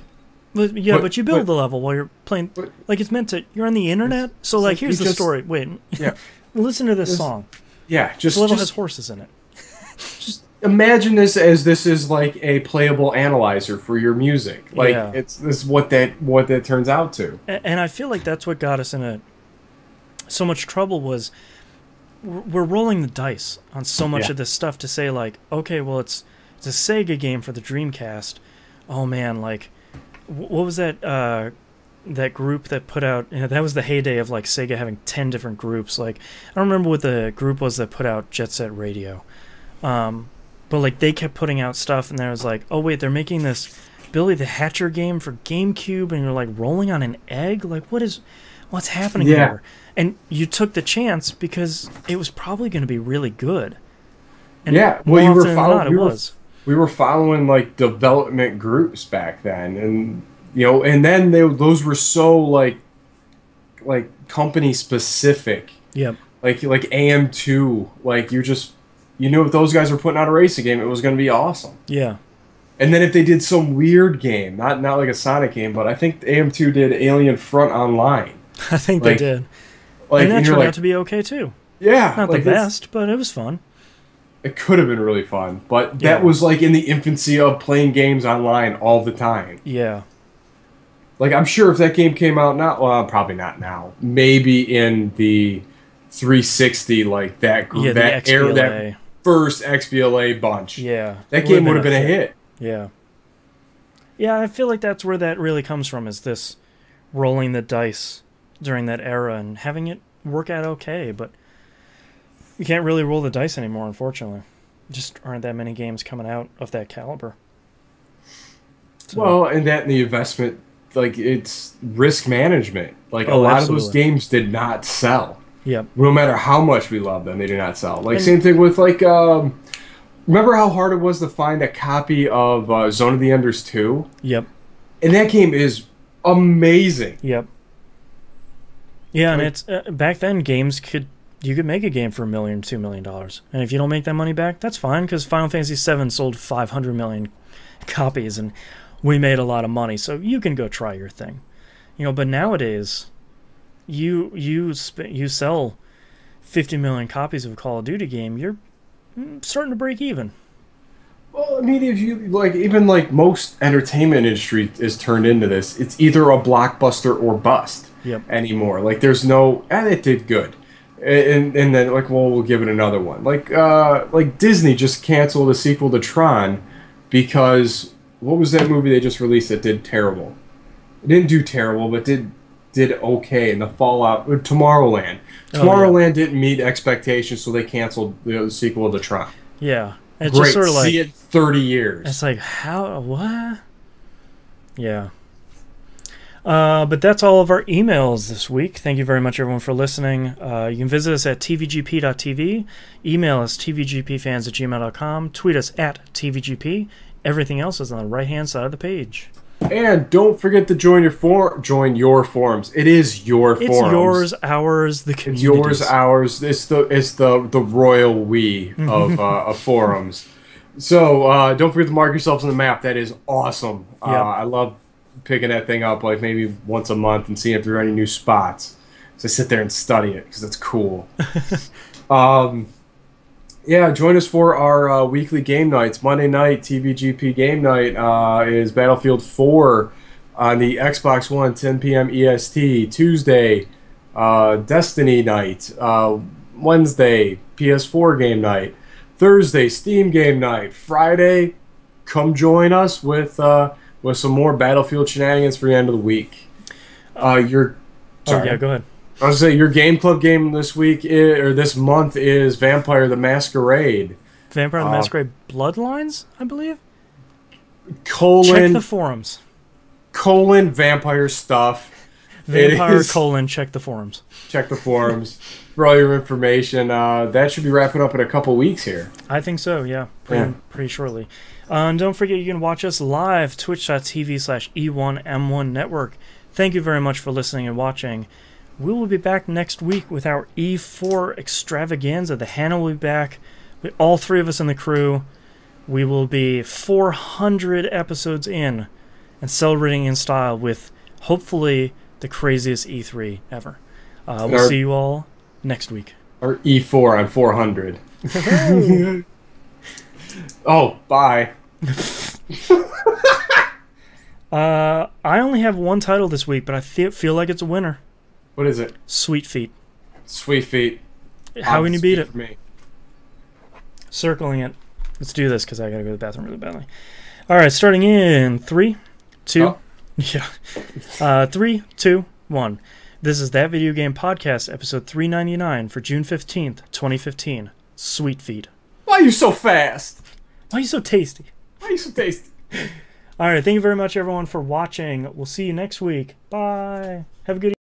but you build the level while you're playing. Like it's meant to. You're on the internet, so like here's the story. Wait, listen to this song. Yeah, this level has horses in it. Just imagine this is like a playable analyzer for your music. Like this is what that turns out to. And I feel like that's what got us in so much trouble was we're rolling the dice on so much of this stuff to say like, okay, well it's a Sega game for the Dreamcast. Oh man, like what was that that group that put out, that was the heyday of like Sega having 10 different groups. Like I don't remember what the group was that put out Jet Set Radio. But like they kept putting out stuff, and then I was like, oh wait, they're making this Billy the Hatcher game for GameCube, and you're like rolling on an egg? Like what's happening here? And you took the chance because it was probably going to be really good. And we were following like development groups back then, and and then those were so like company specific. Yep. Like AM2, like you knew if those guys were putting out a racing game, it was going to be awesome. Yeah. And then if they did some weird game, not like a Sonic game, but I think AM2 did Alien Front Online. I think they did. And that turned out to be okay too. Yeah. Not the best, but it was fun. It could have been really fun, but that was like in the infancy of playing games online all the time. Yeah. Like I'm sure if that game came out now, well, probably not now. Maybe in the 360, like that group, that era, that first XBLA bunch. Yeah. That game would have been a hit. Yeah. Yeah, I feel like that's where that really comes from, is this rolling the dice during that era and having it work out okay, but you can't really roll the dice anymore, unfortunately. Just aren't that many games coming out of that caliber. So. Well, and the investment, like it's risk management. Like a lot of those games did not sell. Yep. No matter how much we love them, they do not sell. Like same thing with like, remember how hard it was to find a copy of Zone of the Enders 2? Yep. And that game is amazing. Yep. Yeah, and it's back then you could make a game for $1 million, $2 million, and if you don't make that money back, that's fine, because Final Fantasy VII sold 500 million copies, and we made a lot of money, so you can go try your thing, But nowadays, you sell 50 million copies of a Call of Duty game, you're starting to break even. Well, I mean, if you even most entertainment industry is turned into this, it's either a blockbuster or bust. Yep. Anymore. Like there's no, it did good, and then we'll give it another one. Like Disney just canceled a sequel to Tron because what was that movie they just released that did terrible? It didn't do terrible, but did okay. And the fallout, Tomorrowland. Tomorrowland didn't meet expectations, so they canceled the sequel to Tron. Yeah, it's great. Just sort of like see it 30 years. It's like what? Yeah. But that's all of our emails this week. Thank you very much, everyone, for listening. You can visit us at tvgp.tv, email us tvgpfans@gmail.com, tweet us at tvgp. Everything else is on the right-hand side of the page. And don't forget to join your forums. It is your forums. It's yours, ours, the community. It's yours, ours. It's the royal we of forums. So don't forget to mark yourselves on the map. That is awesome. Yep. I love picking that thing up like maybe once a month and seeing if there are any new spots. So I sit there and study it because it's cool. Join us for our weekly game nights. Monday night, TVGP game night is Battlefield 4 on the Xbox One, 10 p.m. EST. Tuesday, Destiny night. Wednesday, PS4 game night. Thursday, Steam game night. Friday, come join us with some more Battlefield shenanigans for the end of the week. Oh Sorry. yeah, go ahead. I was gonna say your game club game this week or this month is Vampire the Masquerade. Vampire the Masquerade Bloodlines, I believe. Check the Colon forums. Vampire stuff. Vampire colon check the forums. Check the forums for all your information. That should be wrapping up in a couple weeks here. I think so, yeah. Pretty shortly. And don't forget you can watch us live, twitch.tv/E1M1 Network. Thank you very much for listening and watching. We will be back next week with our E4 extravaganza. The Hannah will be back with all three of us in the crew. We will be 400 episodes in and celebrating in style with hopefully the craziest E3 ever. We'll see you all next week. Our E4 on 400. Oh, bye. I only have one title this week, but I feel like it's a winner. What is it? Sweet Feet. Sweet Feet. How can you beat it? For me. Circling it. Let's do this because I gotta go to the bathroom really badly. All right, starting in 3, 2, yeah, 3, 2, 1. This is That Video Game Podcast, episode 399 for June 15th, 2015. Sweet Feet. Why are you so fast? Why are you so tasty? Why are you so tasty? All right, thank you very much, everyone, for watching. We'll see you next week. Bye. Have a good